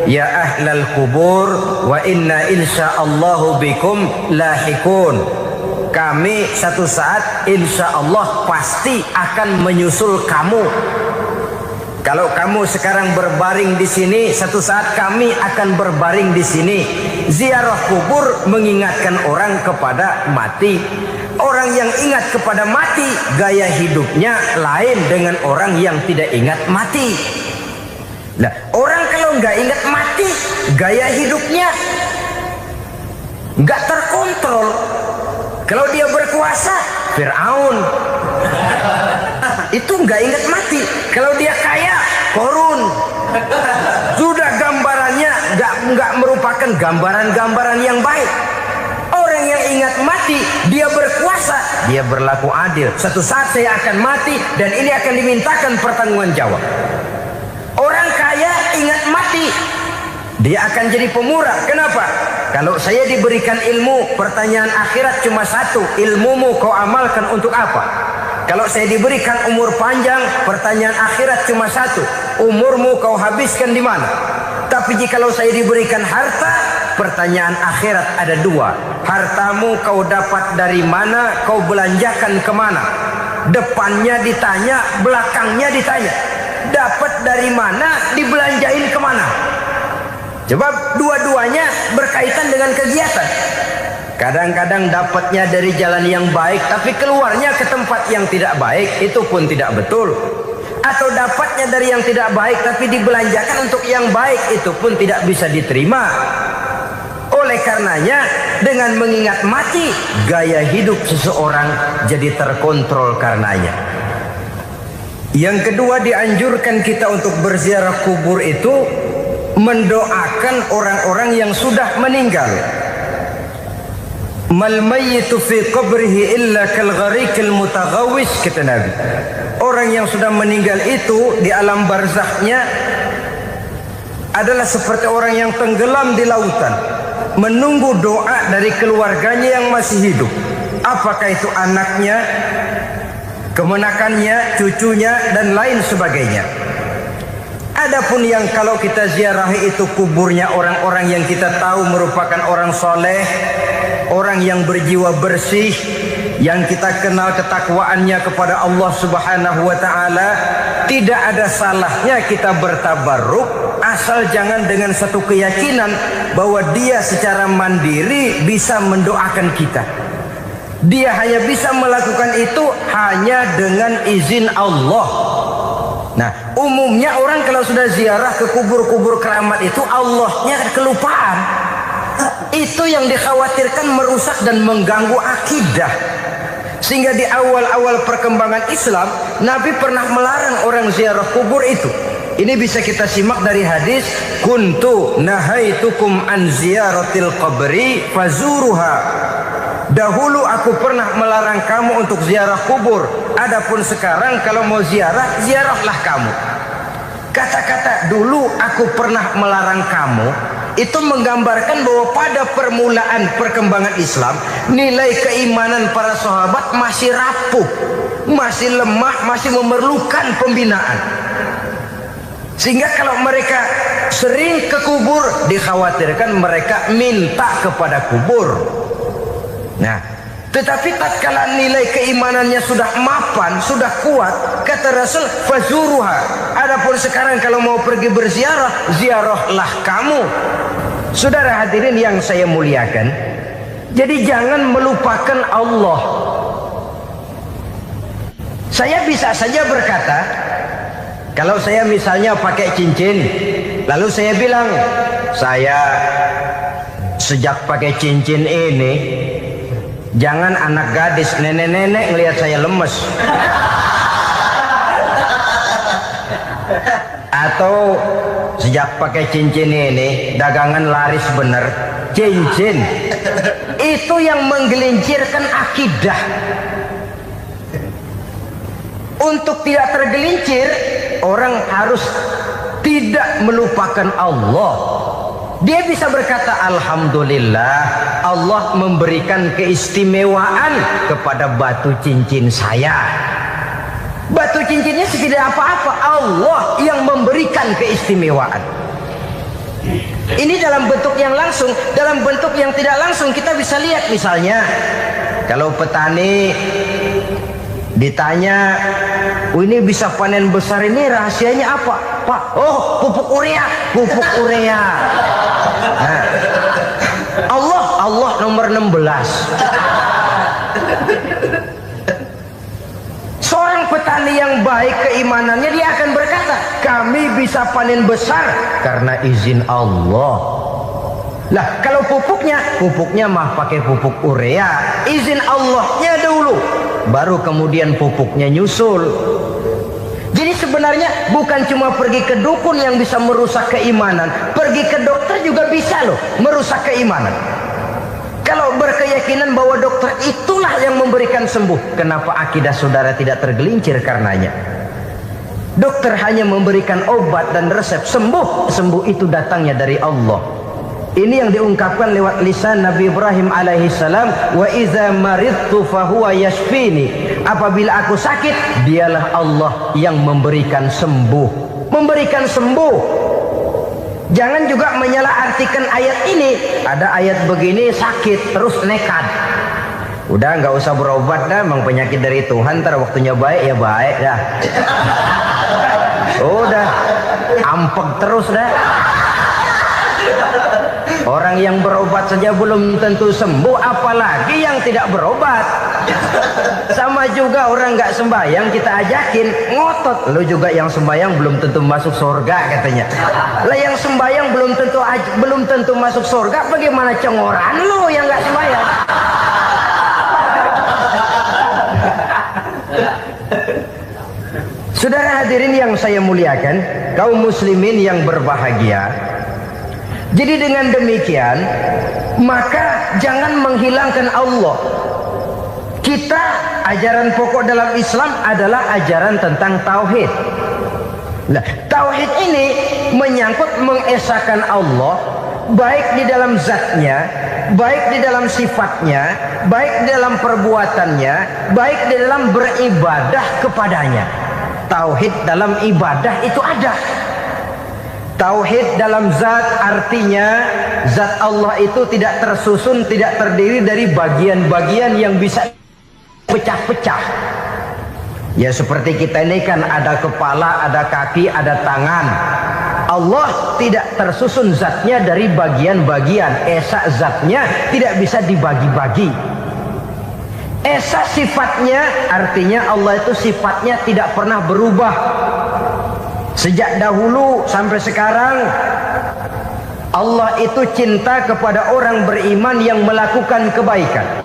ya ahlal kubur wa inna insyaallahu bikum lahikun. Kami satu saat insya Allah pasti akan menyusul kamu. Kalau kamu sekarang berbaring di sini, satu saat kami akan berbaring di sini. Ziarah kubur mengingatkan orang kepada mati. Orang yang ingat kepada mati, gaya hidupnya lain dengan orang yang tidak ingat mati. Nah, orang kalau nggak ingat mati, gaya hidupnya nggak terkontrol. Kalau dia berkuasa, Fir'aun. Itu nggak ingat mati. Kalau dia kaya, Korun. Sudah gambarannya nggak merupakan gambaran-gambaran yang baik. Orang yang ingat mati, dia berkuasa, dia berlaku adil. Satu saat saya akan mati dan ini akan dimintakan pertanggungan jawab. Orang kaya ingat mati, dia akan jadi pemurah. Kenapa? Kalau saya diberikan ilmu, pertanyaan akhirat cuma satu, ilmumu kau amalkan untuk apa? Kalau saya diberikan umur panjang, pertanyaan akhirat cuma satu, umurmu kau habiskan di mana? Tapi jikalau saya diberikan harta, pertanyaan akhirat ada dua, hartamu kau dapat dari mana, kau belanjakan kemana? Depannya ditanya, belakangnya ditanya. Dapat dari mana, dibelanjain kemana? Sebab dua-duanya berkaitan dengan kegiatan. Kadang-kadang dapatnya dari jalan yang baik, tapi keluarnya ke tempat yang tidak baik, itu pun tidak betul. Atau dapatnya dari yang tidak baik, tapi dibelanjakan untuk yang baik, itu pun tidak bisa diterima. Oleh karenanya, dengan mengingat mati, gaya hidup seseorang jadi terkontrol karenanya. Yang kedua, dianjurkan kita untuk berziarah kubur itu mendoakan orang-orang yang sudah meninggal. Mal mayyitu fi qabrihi illa kal gharikil mutaghawis, kata Nabi. Orang yang sudah meninggal itu di alam barzakhnya adalah seperti orang yang tenggelam di lautan, menunggu doa dari keluarganya yang masih hidup. Apakah itu anaknya, kemenakannya, cucunya, dan lain sebagainya. Adapun yang kalau kita ziarahi itu kuburnya orang-orang yang kita tahu merupakan orang soleh, orang yang berjiwa bersih, yang kita kenal ketakwaannya kepada Allah Subhanahu wa ta'ala, tidak ada salahnya kita bertabarruk, asal jangan dengan satu keyakinan bahwa dia secara mandiri bisa mendoakan kita. Dia hanya bisa melakukan itu hanya dengan izin Allah. Nah, umumnya orang kalau sudah ziarah ke kubur-kubur keramat itu, Allahnya kelupaan. Itu yang dikhawatirkan merusak dan mengganggu akidah. Sehingga di awal-awal perkembangan Islam, Nabi pernah melarang orang ziarah kubur itu. Ini bisa kita simak dari hadis, kuntu nahaitukum an ziyaratil qabri fazuruha. Dahulu aku pernah melarang kamu untuk ziarah kubur. Adapun sekarang kalau mau ziarah, ziarahlah kamu. Kata-kata dulu aku pernah melarang kamu itu menggambarkan bahwa pada permulaan perkembangan Islam, nilai keimanan para sahabat masih rapuh, masih lemah, masih memerlukan pembinaan. Sehingga kalau mereka sering ke kubur, dikhawatirkan mereka minta kepada kubur. Nah, tetapi tatkala nilai keimanannya sudah mapan, sudah kuat, kata Rasul, fazuruha. Adapun sekarang kalau mau pergi berziarah, ziarahlah kamu. Saudara hadirin yang saya muliakan, jadi jangan melupakan Allah. Saya bisa saja berkata, kalau saya misalnya pakai cincin, lalu saya bilang, saya sejak pakai cincin ini, jangan anak gadis, nenek-nenek ngelihat saya lemes. Atau sejak pakai cincin ini dagangan laris bener. Cincin itu yang menggelincirkan akidah. Untuk tidak tergelincir, orang harus tidak melupakan Allah. Dia bisa berkata, alhamdulillah Allah memberikan keistimewaan kepada batu cincin saya. Batu cincinnya tidak apa-apa, Allah yang memberikan keistimewaan. Ini dalam bentuk yang langsung. Dalam bentuk yang tidak langsung kita bisa lihat, misalnya kalau petani ditanya, oh ini bisa panen besar ini rahasianya apa Pak? Oh, pupuk urea. Pupuk urea. Nah, Allah nomor 16. Seorang petani yang baik keimanannya, dia akan berkata, kami bisa panen besar karena izin Allah. Lah kalau pupuknya mah pakai pupuk urea, izin Allahnya dulu, baru kemudian pupuknya nyusul. Jadi sebenarnya bukan cuma pergi ke dukun yang bisa merusak keimanan, pergi ke dokter juga bisa loh merusak keimanan. Kalau berkeyakinan bahwa dokter itulah yang memberikan sembuh, kenapa akidah saudara tidak tergelincir karenanya? Dokter hanya memberikan obat dan resep, sembuh itu datangnya dari Allah. Ini yang diungkapkan lewat lisan Nabi Ibrahim alaihissalam, wa iza maridtu fahuwa yashfini. Apabila aku sakit, dialah Allah yang memberikan sembuh. Memberikan sembuh. Jangan juga menyalahartikan ayat ini. Ada ayat begini sakit terus nekat. Udah nggak usah berobat dah, memang penyakit dari Tuhan. Ntar waktunya baik ya baik dah. Udah ampek terus dah. Orang yang berobat saja belum tentu sembuh, apalagi yang tidak berobat. Sama juga orang nggak sembahyang kita ajakin ngotot, lu juga yang sembahyang belum tentu masuk surga katanya. Lah yang sembahyang belum tentu masuk surga, bagaimana cengoran lu yang nggak sembahyang? Saudara hadirin yang saya muliakan, kaum muslimin yang berbahagia. Jadi dengan demikian, maka jangan menghilangkan Allah. Kita, ajaran pokok dalam Islam adalah ajaran tentang tauhid. Nah, tauhid ini menyangkut mengesahkan Allah, baik di dalam zatnya, baik di dalam sifatnya, baik di dalam perbuatannya, baik di dalam beribadah kepadanya. Tauhid dalam ibadah itu ada. Tauhid dalam zat artinya zat Allah itu tidak tersusun, tidak terdiri dari bagian-bagian yang bisa pecah-pecah. Ya seperti kita ini kan ada kepala, ada kaki, ada tangan. Allah tidak tersusun zatnya dari bagian-bagian. Esa zatnya tidak bisa dibagi-bagi. Esa sifatnya artinya Allah itu sifatnya tidak pernah berubah. Sejak dahulu sampai sekarang, Allah itu cinta kepada orang beriman yang melakukan kebaikan.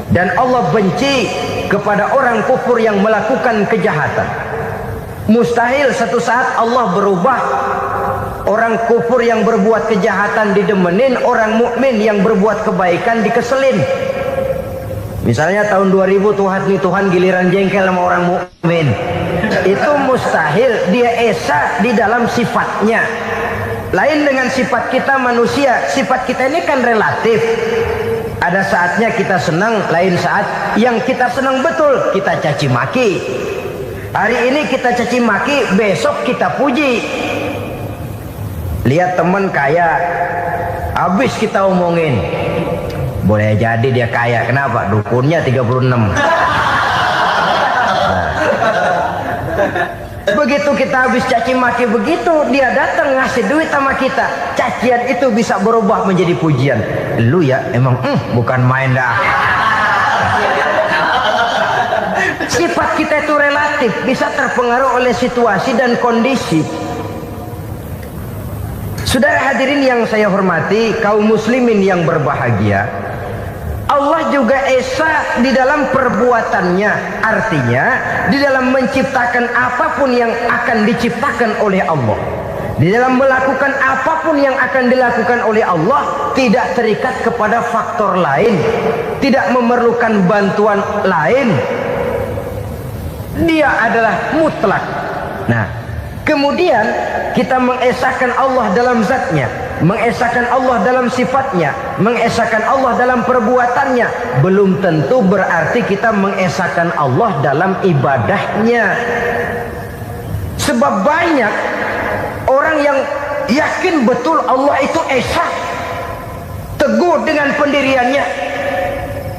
Dan Allah benci kepada orang kufur yang melakukan kejahatan. Mustahil satu saat Allah berubah. Orang kufur yang berbuat kejahatan didemenin, orang mukmin yang berbuat kebaikan dikeselin. Misalnya tahun 2000 Tuhan giliran jengkel sama orang mukmin. Itu mustahil, dia esa di dalam sifatnya. Lain dengan sifat kita manusia. Sifat kita ini kan relatif. Ada saatnya kita senang, lain saat yang kita senang betul kita caci maki. Hari ini kita caci maki, besok kita puji. Lihat teman kaya, habis kita omongin, boleh jadi dia kaya, kenapa? Dukunnya 36. Begitu kita habis caci maki begitu, dia datang ngasih duit sama kita. Cacian itu bisa berubah menjadi pujian. Lu ya emang bukan main dah. Sifat kita itu relatif, bisa terpengaruh oleh situasi dan kondisi. Saudara hadirin yang saya hormati, kaum muslimin yang berbahagia, Allah juga esa di dalam perbuatannya. Artinya di dalam menciptakan apapun yang akan diciptakan oleh Allah, di dalam melakukan apapun yang akan dilakukan oleh Allah, tidak terikat kepada faktor lain, tidak memerlukan bantuan lain. Dia adalah mutlak. Nah, kemudian kita mengesahkan Allah dalam zatnya, mengesahkan Allah dalam sifatnya, mengesahkan Allah dalam perbuatannya. Belum tentu berarti kita mengesahkan Allah dalam ibadahnya. Sebab banyak orang yang yakin betul Allah itu esa, teguh dengan pendiriannya.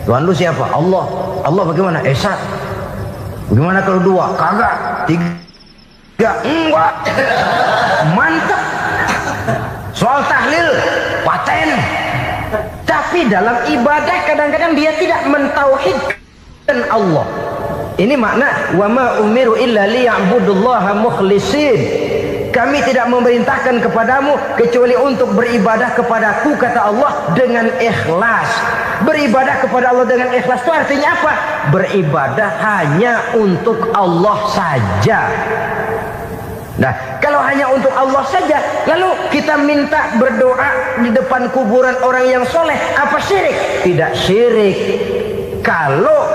Tuhan lu siapa? Allah. Allah bagaimana? Esa. Bagaimana kalau dua? Kagak. Tiga? Enggak. Mantap. Soal tahlil paten. Tapi dalam ibadah kadang-kadang dia tidak mentauhidkan Allah. Ini makna wa ma umiru illa liya'budullaha mukhlisin. Kami tidak memerintahkan kepadamu kecuali untuk beribadah kepadaku, kata Allah, dengan ikhlas. Beribadah kepada Allah dengan ikhlas itu artinya apa? Beribadah hanya untuk Allah saja. Nah, kalau hanya untuk Allah saja, lalu kita minta berdoa di depan kuburan orang yang soleh, apa syirik? Tidak syirik. Kalau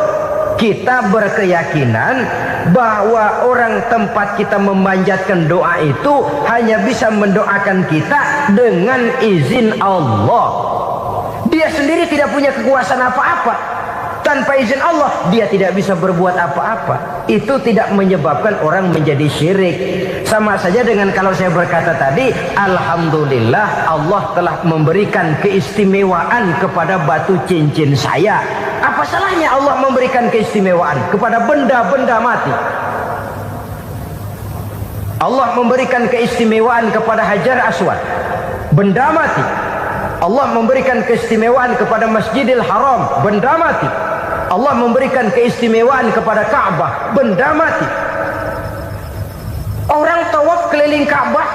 kita berkeyakinan bahwa orang tempat kita memanjatkan doa itu hanya bisa mendoakan kita dengan izin Allah. Dia sendiri tidak punya kekuasaan apa-apa. Tanpa izin Allah dia tidak bisa berbuat apa-apa. Itu tidak menyebabkan orang menjadi syirik. Sama saja dengan kalau saya berkata tadi, alhamdulillah Allah telah memberikan keistimewaan kepada batu cincin saya. Apa salahnya Allah memberikan keistimewaan kepada benda-benda mati? Allah memberikan keistimewaan kepada Hajar Aswad, benda mati. Allah memberikan keistimewaan kepada Masjidil Haram, benda mati. Allah memberikan keistimewaan kepada Ka'bah, benda mati. Orang tawaf keliling Ka'bah,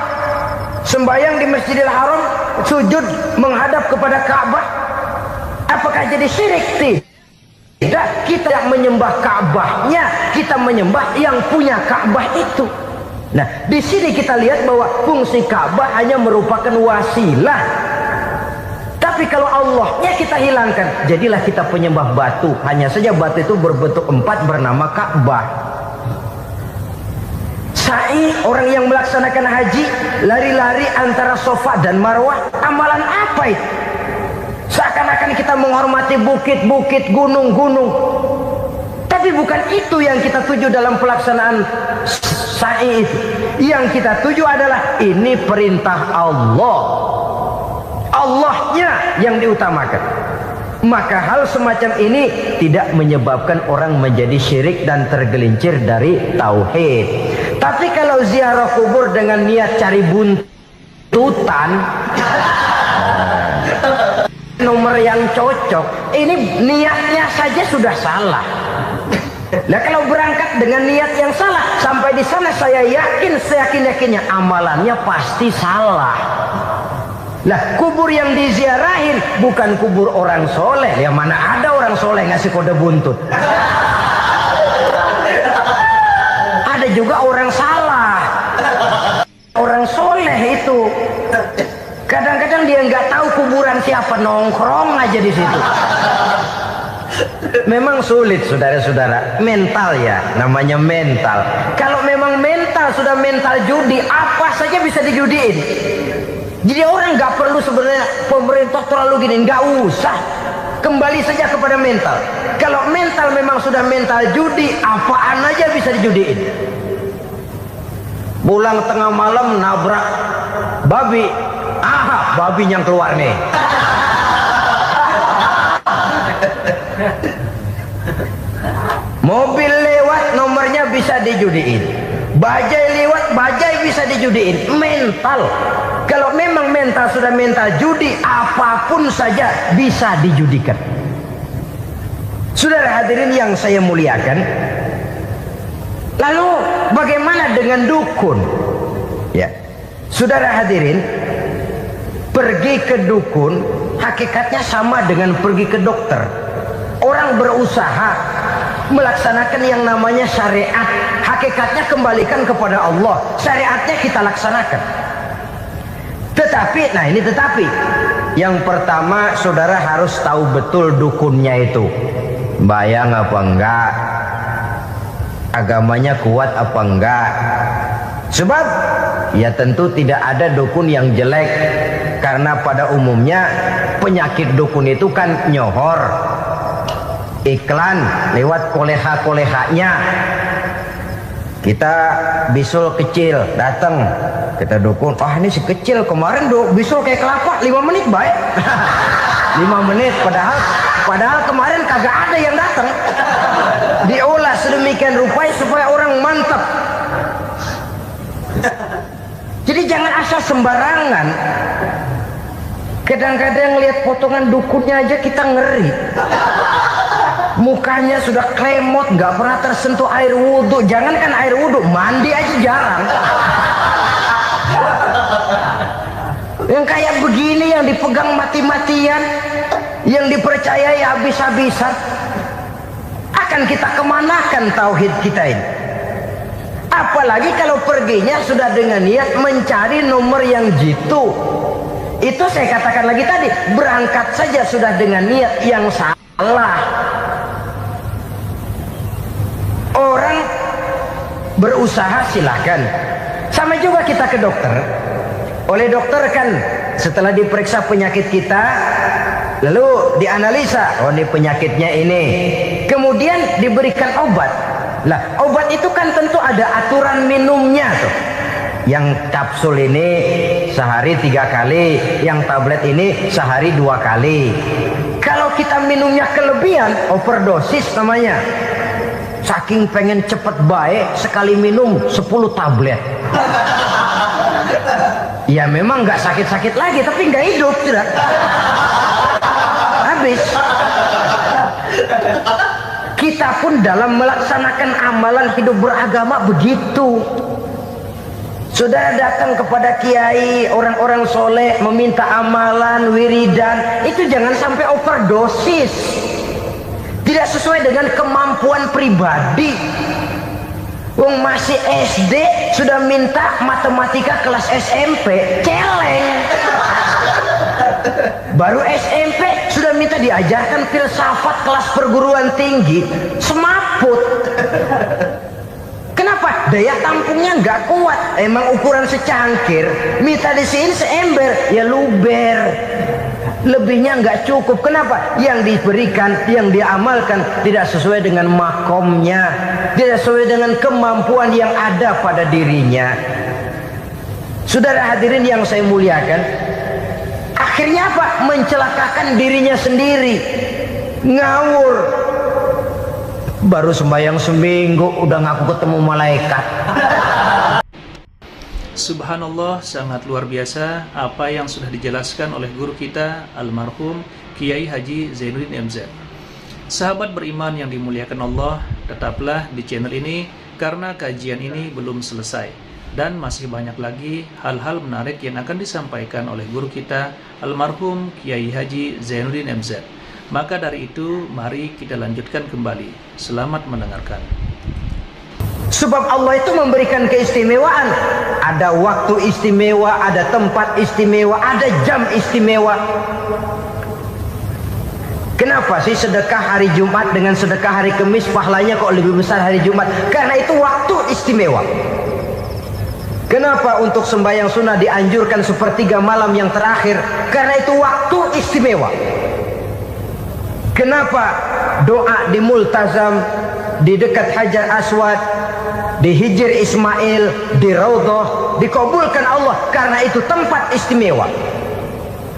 sembahyang di Masjidil Haram, sujud menghadap kepada Ka'bah, apakah jadi syirik? Tidak, kita yang menyembah Ka'bahnya, kita menyembah yang punya Ka'bah itu. Nah, di sini kita lihat bahwa fungsi Ka'bah hanya merupakan wasilah. Tapi kalau Allahnya kita hilangkan, jadilah kita penyembah batu. Hanya saja batu itu berbentuk 4 bernama Ka'bah. Sa'i, orang yang melaksanakan haji, lari-lari antara Safa dan Marwah, amalan apa itu? Seakan-akan kita menghormati bukit-bukit, gunung-gunung. Tapi bukan itu yang kita tuju dalam pelaksanaan sa'i itu. Yang kita tuju adalah ini perintah Allah. Allahnya yang diutamakan. Maka hal semacam ini tidak menyebabkan orang menjadi syirik dan tergelincir dari tauhid. Tapi kalau ziarah kubur dengan niat cari buntutan, nomor yang cocok, ini niatnya saja sudah salah. Nah, kalau berangkat dengan niat yang salah, sampai di sana saya yakin, seyakin-yakinnya amalannya pasti salah. Lah, kubur yang diziarahin bukan kubur orang soleh. Ya mana ada orang soleh ngasih kode buntut. Ada juga orang salah. Orang soleh itu kadang-kadang dia nggak tahu kuburan siapa, nongkrong aja di situ. Memang sulit, saudara-saudara. Mental ya, namanya mental. Kalau memang mental sudah mental judi, apa saja bisa dijudiin. Jadi orang nggak perlu sebenarnya pemerintah terlalu gini, nggak usah. Kembali saja kepada mental. Kalau mental memang sudah mental judi, apaan aja bisa dijudiin. Pulang tengah malam nabrak babi, babi yang keluar nih. Mobil lewat, nomornya bisa dijudiin. Bajai lewat, bajai bisa dijudiin. Mental. Kalau memang mental sudah mental judi, apapun saja bisa dijudikan. Saudara hadirin yang saya muliakan, lalu bagaimana dengan dukun? Ya, saudara hadirin, pergi ke dukun hakikatnya sama dengan pergi ke dokter. Orang berusaha melaksanakan yang namanya syariat, hakikatnya kembalikan kepada Allah. Syariatnya kita laksanakan. Tetapi, nah ini tetapi, yang pertama saudara harus tahu betul dukunnya itu bayang apa enggak, agamanya kuat apa enggak. Sebab ya tentu tidak ada dukun yang jelek, karena pada umumnya penyakit dukun itu kan nyohor, iklan lewat koleha-kolehanya. Kita bisul kecil datang, kita dukun, ini si kecil kemarin bisul kayak kelapa 5 menit baik. 5 menit padahal kemarin kagak ada yang datang. Diolah sedemikian rupa supaya orang mantap. Jadi jangan asal sembarangan. Kadang-kadang lihat potongan dukunnya aja kita ngeri. Mukanya sudah klemot, nggak pernah tersentuh air wudhu. Jangankan air wudhu, mandi aja jarang. Yang kayak begini yang dipegang mati-matian, yang dipercayai habis-habisan, akan kita kemanakan tauhid kita ini? Apalagi kalau perginya sudah dengan niat mencari nomor yang jitu. Itu saya katakan lagi tadi, berangkat saja sudah dengan niat yang salah. Orang berusaha silahkan. Sama juga kita ke dokter. Oleh dokter kan setelah diperiksa penyakit kita, lalu dianalisa, oh ini penyakitnya ini. Kemudian diberikan obat. Lah obat itu kan tentu ada aturan minumnya tuh. Yang kapsul ini sehari 3 kali, yang tablet ini sehari 2 kali. Kalau kita minumnya kelebihan, overdosis namanya. Saking pengen cepet baik, sekali minum 10 tablet. Ya memang nggak sakit-sakit lagi, tapi nggak hidup sudah. Habis. Kita pun dalam melaksanakan amalan hidup beragama begitu. Saudara datang kepada kiai, orang-orang soleh, meminta amalan, wiridan, itu jangan sampai overdosis. Tidak sesuai dengan kemampuan pribadi. Wong masih SD sudah minta matematika kelas SMP, celeng. Baru SMP sudah minta diajarkan filsafat kelas perguruan tinggi, semaput. Kenapa? Daya tampungnya nggak kuat. Emang ukuran secangkir, minta di sini seember, ya luber. Lebihnya nggak cukup. Kenapa? Yang diberikan, yang diamalkan tidak sesuai dengan makomnya, tidak sesuai dengan kemampuan yang ada pada dirinya. Saudara hadirin yang saya muliakan, akhirnya apa? Mencelakakan dirinya sendiri, ngawur. Baru sembahyang seminggu udah ngaku ketemu malaikat. Subhanallah, sangat luar biasa apa yang sudah dijelaskan oleh guru kita almarhum Kiai Haji Zainuddin MZ. Sahabat beriman yang dimuliakan Allah, tetaplah di channel ini karena kajian ini belum selesai dan masih banyak lagi hal-hal menarik yang akan disampaikan oleh guru kita almarhum Kiai Haji Zainuddin MZ. Maka dari itu mari kita lanjutkan kembali. Selamat mendengarkan. Sebab Allah itu memberikan keistimewaan. Ada waktu istimewa, ada tempat istimewa, ada jam istimewa. Kenapa sih sedekah hari Jumat dengan sedekah hari Kamis pahalanya kok lebih besar hari Jumat? Karena itu waktu istimewa. Kenapa untuk sembahyang sunnah dianjurkan sepertiga malam yang terakhir? Karena itu waktu istimewa. Kenapa doa di Multazam, di dekat Hajar Aswad, di Hijr Ismail, di Raudhah dikabulkan Allah? Karena itu tempat istimewa.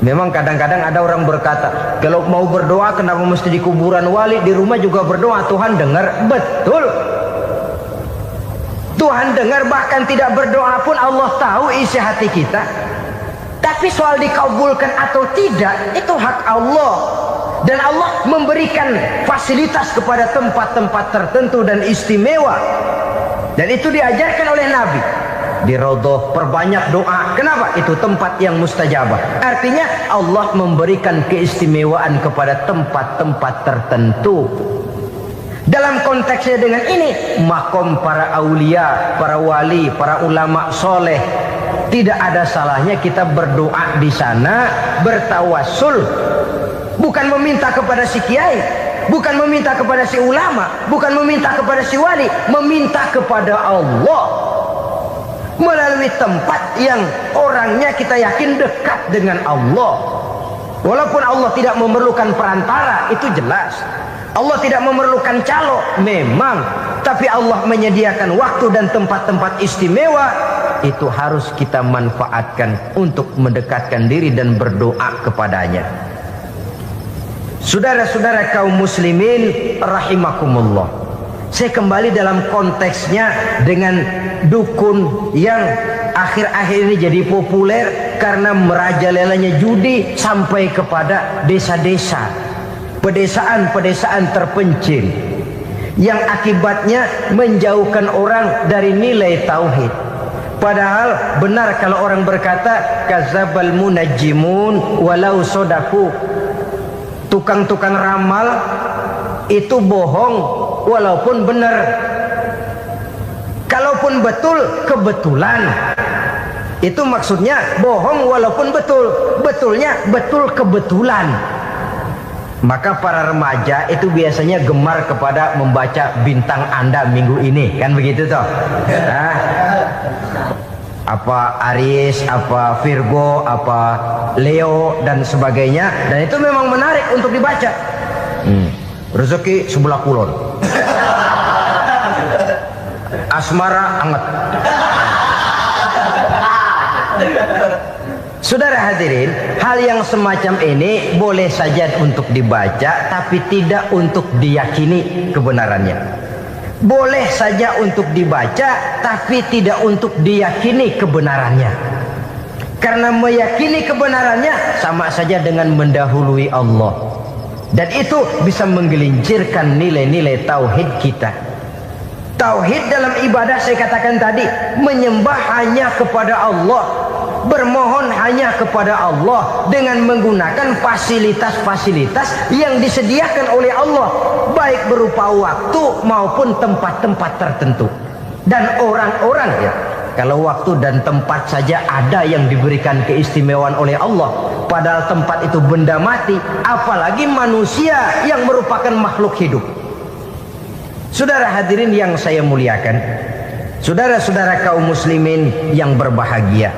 Memang kadang-kadang ada orang berkata, kalau mau berdoa kenapa mesti di kuburan wali? Di rumah juga berdoa, Tuhan dengar. Betul, Tuhan dengar, bahkan tidak berdoa pun Allah tahu isi hati kita. Tapi soal dikabulkan atau tidak, itu hak Allah. Dan Allah memberikan fasilitas kepada tempat-tempat tertentu dan istimewa. Dan itu diajarkan oleh Nabi. di raudhah, perbanyak doa. Kenapa? Itu tempat yang mustajabah. Artinya Allah memberikan keistimewaan kepada tempat-tempat tertentu. Dalam konteksnya dengan ini, makom para aulia, para wali, para ulama soleh, tidak ada salahnya kita berdoa di sana, bertawassul, bukan meminta kepada si kiai, bukan meminta kepada si ulama, bukan meminta kepada si wali, meminta kepada Allah melalui tempat yang orangnya kita yakin dekat dengan Allah. Walaupun Allah tidak memerlukan perantara, itu jelas. Allah tidak memerlukan calo, memang. Tapi Allah menyediakan waktu dan tempat-tempat istimewa. Itu harus kita manfaatkan untuk mendekatkan diri dan berdoa kepadanya. Saudara-saudara kaum muslimin rahimakumullah, saya kembali dalam konteksnya dengan dukun yang akhir-akhir ini jadi populer karena merajalelanya judi sampai kepada desa-desa, pedesaan-pedesaan terpencil, yang akibatnya menjauhkan orang dari nilai tauhid. Padahal benar kalau orang berkata kadzabal munajjimun walau sodaku, tukang-tukang ramal itu bohong walaupun benar. Kalaupun betul, kebetulan. Itu maksudnya bohong walaupun betul, betulnya betul kebetulan. Maka para remaja itu biasanya gemar kepada membaca bintang Anda minggu ini, kan begitu toh? Nah, apa Aries, apa Virgo, apa Leo dan sebagainya, dan itu memang menarik untuk dibaca. Rezeki sebelah kulon, asmara anget. Saudara hadirin, hal yang semacam ini boleh saja untuk dibaca, tapi tidak untuk diyakini kebenarannya. Boleh saja untuk dibaca, tapi tidak untuk diyakini kebenarannya. Karena meyakini kebenarannya sama saja dengan mendahului Allah. Dan itu bisa menggelincirkan nilai-nilai tauhid kita. Tauhid dalam ibadah, saya katakan tadi, menyembah hanya kepada Allah, bermohon hanya kepada Allah dengan menggunakan fasilitas-fasilitas yang disediakan oleh Allah, baik berupa waktu maupun tempat-tempat tertentu. Dan orang-orang, ya, kalau waktu dan tempat saja ada yang diberikan keistimewaan oleh Allah, padahal tempat itu benda mati, apalagi manusia yang merupakan makhluk hidup. Saudara hadirin yang saya muliakan, saudara-saudara kaum muslimin yang berbahagia,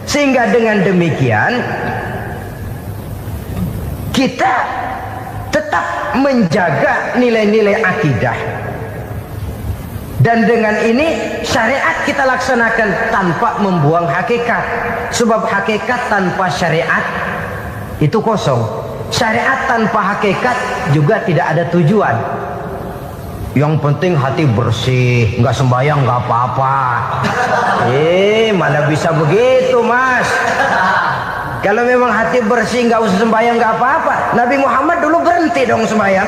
sehingga dengan demikian kita tetap menjaga nilai-nilai akidah. Dan dengan ini syariat kita laksanakan tanpa membuang hakikat. Sebab hakikat tanpa syariat itu kosong. Syariat tanpa hakikat juga tidak ada tujuan. Yang penting hati bersih, nggak sembahyang nggak apa-apa. Mana bisa begitu, Mas? Kalau memang hati bersih nggak usah sembahyang nggak apa-apa. Nabi Muhammad dulu berhenti dong sembahyang.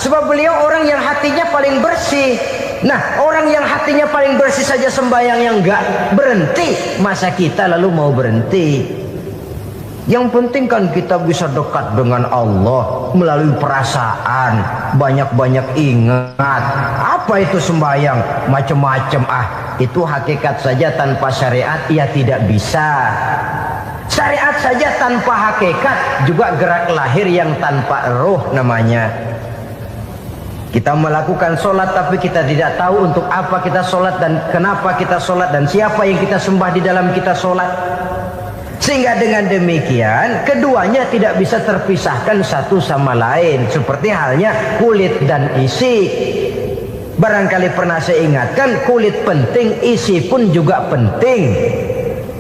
Sebab beliau orang yang hatinya paling bersih. Nah, orang yang hatinya paling bersih saja sembahyang yang nggak berhenti, masa kita lalu mau berhenti? Yang penting kan kita bisa dekat dengan Allah melalui perasaan, banyak-banyak ingat. Apa itu sembahyang? Macam-macam. Itu hakikat saja tanpa syariat ya tidak bisa. Syariat saja tanpa hakikat juga gerak lahir yang tanpa roh namanya. Kita melakukan sholat tapi kita tidak tahu untuk apa kita sholat dan kenapa kita sholat dan siapa yang kita sembah di dalam kita sholat. Sehingga dengan demikian keduanya tidak bisa terpisahkan satu sama lain, seperti halnya kulit dan isi. Barangkali pernah saya ingatkan, kulit penting, isi pun juga penting.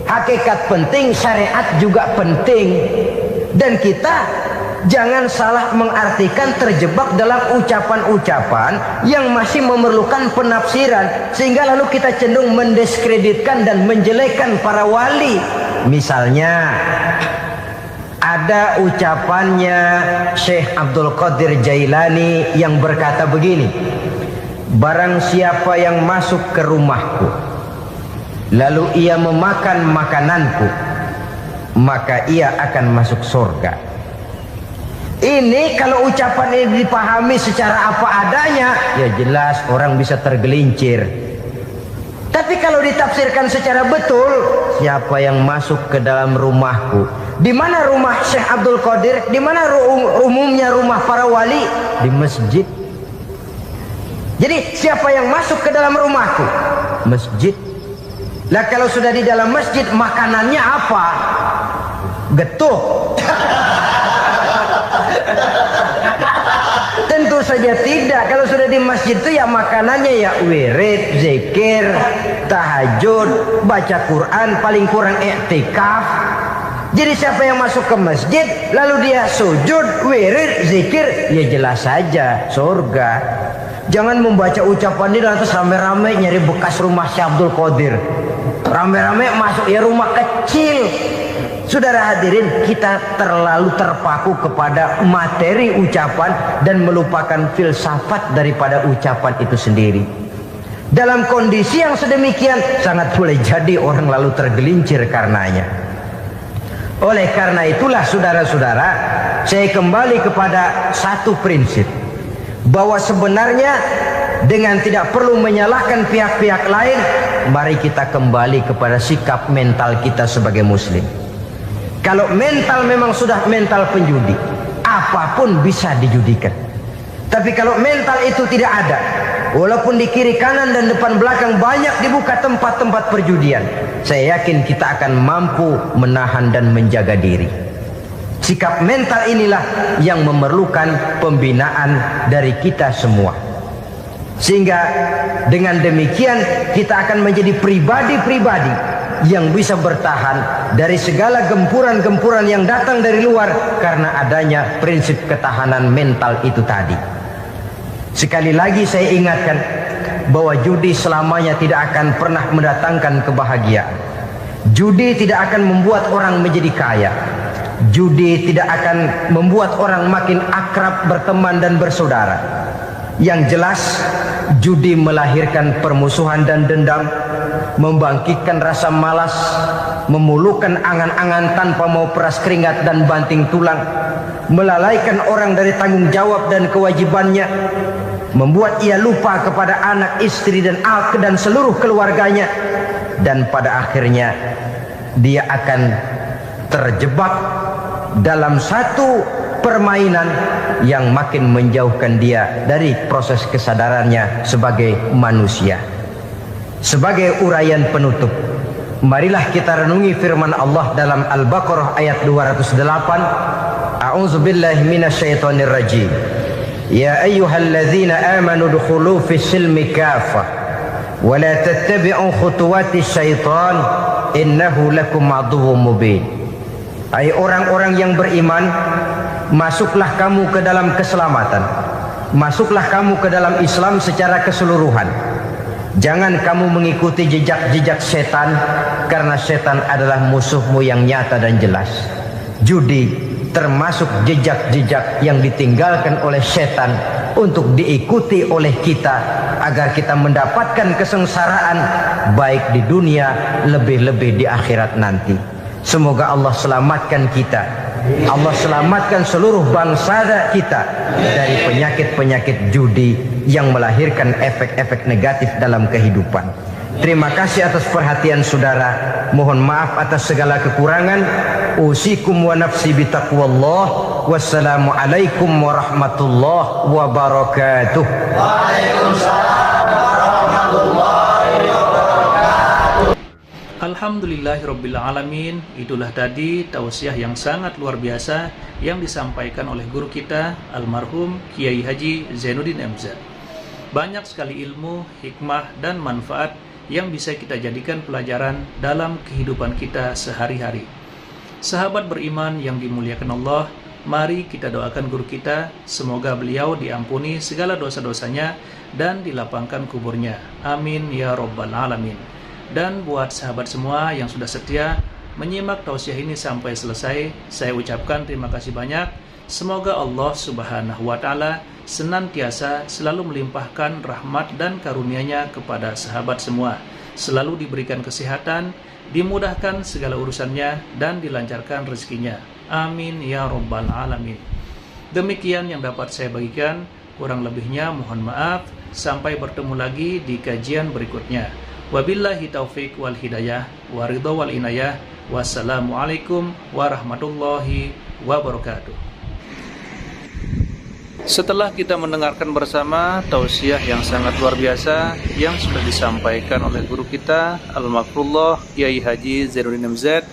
Hakikat penting, syariat juga penting. Dan kita jangan salah mengartikan, terjebak dalam ucapan-ucapan yang masih memerlukan penafsiran, sehingga lalu kita cenderung mendiskreditkan dan menjelekkan para wali. Misalnya ada ucapannya Syekh Abdul Qadir Jailani yang berkata begini, barang siapa yang masuk ke rumahku lalu ia memakan makananku, maka ia akan masuk surga. Ini kalau ucapan ini dipahami secara apa adanya, ya jelas orang bisa tergelincir. Tapi kalau ditafsirkan secara betul, siapa yang masuk ke dalam rumahku? Di mana rumah Syekh Abdul Qadir? Di mana umumnya rumah para wali? Di masjid. Jadi siapa yang masuk ke dalam rumahku? Masjid. Lah kalau sudah di dalam masjid, makanannya apa? Getuh. Tentu saja tidak. Kalau sudah di masjid itu ya makanannya ya wirid, zikir, tahajud, baca Quran, paling kurang i'tikaf. Jadi siapa yang masuk ke masjid lalu dia sujud, wirid, zikir, ya jelas saja surga. Jangan membaca ucapan ini lantas rame-rame nyari bekas rumah Syekh Abdul Qadir. Rame-rame masuk ya rumah kecil. Saudara hadirin, kita terlalu terpaku kepada materi ucapan dan melupakan filsafat daripada ucapan itu sendiri. Dalam kondisi yang sedemikian, sangat boleh jadi orang lalu tergelincir karenanya. Oleh karena itulah saudara-saudara, saya kembali kepada satu prinsip, bahwa sebenarnya dengan tidak perlu menyalahkan pihak-pihak lain, mari kita kembali kepada sikap mental kita sebagai muslim. Kalau mental memang sudah mental penjudi, apapun bisa dijudikan. Tapi kalau mental itu tidak ada, walaupun di kiri kanan dan depan belakang banyak dibuka tempat-tempat perjudian, saya yakin kita akan mampu menahan dan menjaga diri. Sikap mental inilah yang memerlukan pembinaan dari kita semua. Sehingga dengan demikian kita akan menjadi pribadi-pribadi yang bisa bertahan dari segala gempuran-gempuran yang datang dari luar karena adanya prinsip ketahanan mental itu tadi. Sekali lagi saya ingatkan bahwa judi selamanya tidak akan pernah mendatangkan kebahagiaan. Judi tidak akan membuat orang menjadi kaya. Judi tidak akan membuat orang makin akrab berteman dan bersaudara. Yang jelas, judi melahirkan permusuhan dan dendam, membangkitkan rasa malas, memulukan angan-angan tanpa mau peras keringat dan banting tulang, melalaikan orang dari tanggung jawab dan kewajibannya, membuat ia lupa kepada anak, istri dan seluruh keluarganya, dan pada akhirnya dia akan terjebak dalam satu permainan yang makin menjauhkan dia dari proses kesadarannya sebagai manusia. Sebagai uraian penutup, marilah kita renungi firman Allah dalam Al-Baqarah ayat 208. A'udzubillahi minasyaitonir rajim. Ya ayyuhalladzina amanu dukhulu fis silmi kafah wa la tattabi'u khutuwatis syaitan innahu lakum aduwwum mubin. Hai orang-orang yang beriman, masuklah kamu ke dalam keselamatan. Masuklah kamu ke dalam Islam secara keseluruhan. Jangan kamu mengikuti jejak-jejak setan, karena setan adalah musuhmu yang nyata dan jelas. Judi termasuk jejak-jejak yang ditinggalkan oleh setan untuk diikuti oleh kita agar kita mendapatkan kesengsaraan baik di dunia, lebih-lebih di akhirat nanti. Semoga Allah selamatkan kita, Allah selamatkan seluruh bangsa kita dari penyakit-penyakit judi yang melahirkan efek-efek negatif dalam kehidupan. Terima kasih atas perhatian saudara. Mohon maaf atas segala kekurangan. Usikum wa nafsi bitaqwallah. Wassalamualaikum warahmatullahi wabarakatuh. Waalaikumsalam warahmatullahi wabarakatuh. Alhamdulillahirrabbilalamin. Itulah tadi tausiah yang sangat luar biasa yang disampaikan oleh guru kita almarhum Kiai Haji Zainuddin MZ. Banyak sekali ilmu, hikmah, dan manfaat yang bisa kita jadikan pelajaran dalam kehidupan kita sehari-hari. Sahabat beriman yang dimuliakan Allah, mari kita doakan guru kita, semoga beliau diampuni segala dosa-dosanya dan dilapangkan kuburnya. Amin ya rabbal alamin. Dan buat sahabat semua yang sudah setia menyimak tausiah ini sampai selesai, saya ucapkan terima kasih banyak. Semoga Allah Subhanahu wa Ta'ala senantiasa selalu melimpahkan rahmat dan karunia-Nya kepada sahabat semua. selalu diberikan kesehatan, dimudahkan segala urusannya, dan dilancarkan rezekinya. Amin ya rabbal alamin. Demikian yang dapat saya bagikan, kurang lebihnya mohon maaf. Sampai bertemu lagi di kajian berikutnya. Wabillahi taufik wal hidayah, waridho wal inayah. Wassalamualaikum warahmatullahi wabarakatuh. Setelah kita mendengarkan bersama tausiah yang sangat luar biasa yang sudah disampaikan oleh guru kita Al-Makrullah Kiai Haji Zainuddin MZ,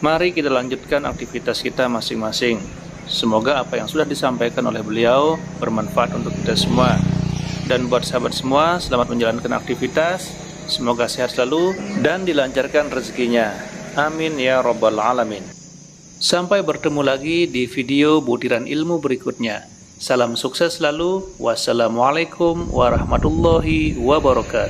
mari kita lanjutkan aktivitas kita masing-masing. Semoga apa yang sudah disampaikan oleh beliau bermanfaat untuk kita semua. Dan buat sahabat semua, selamat menjalankan aktivitas. Semoga sehat selalu dan dilancarkan rezekinya. Amin ya rabbal alamin. Sampai bertemu lagi di video butiran ilmu berikutnya. Salam sukses selalu. Wassalamualaikum warahmatullahi wabarakatuh.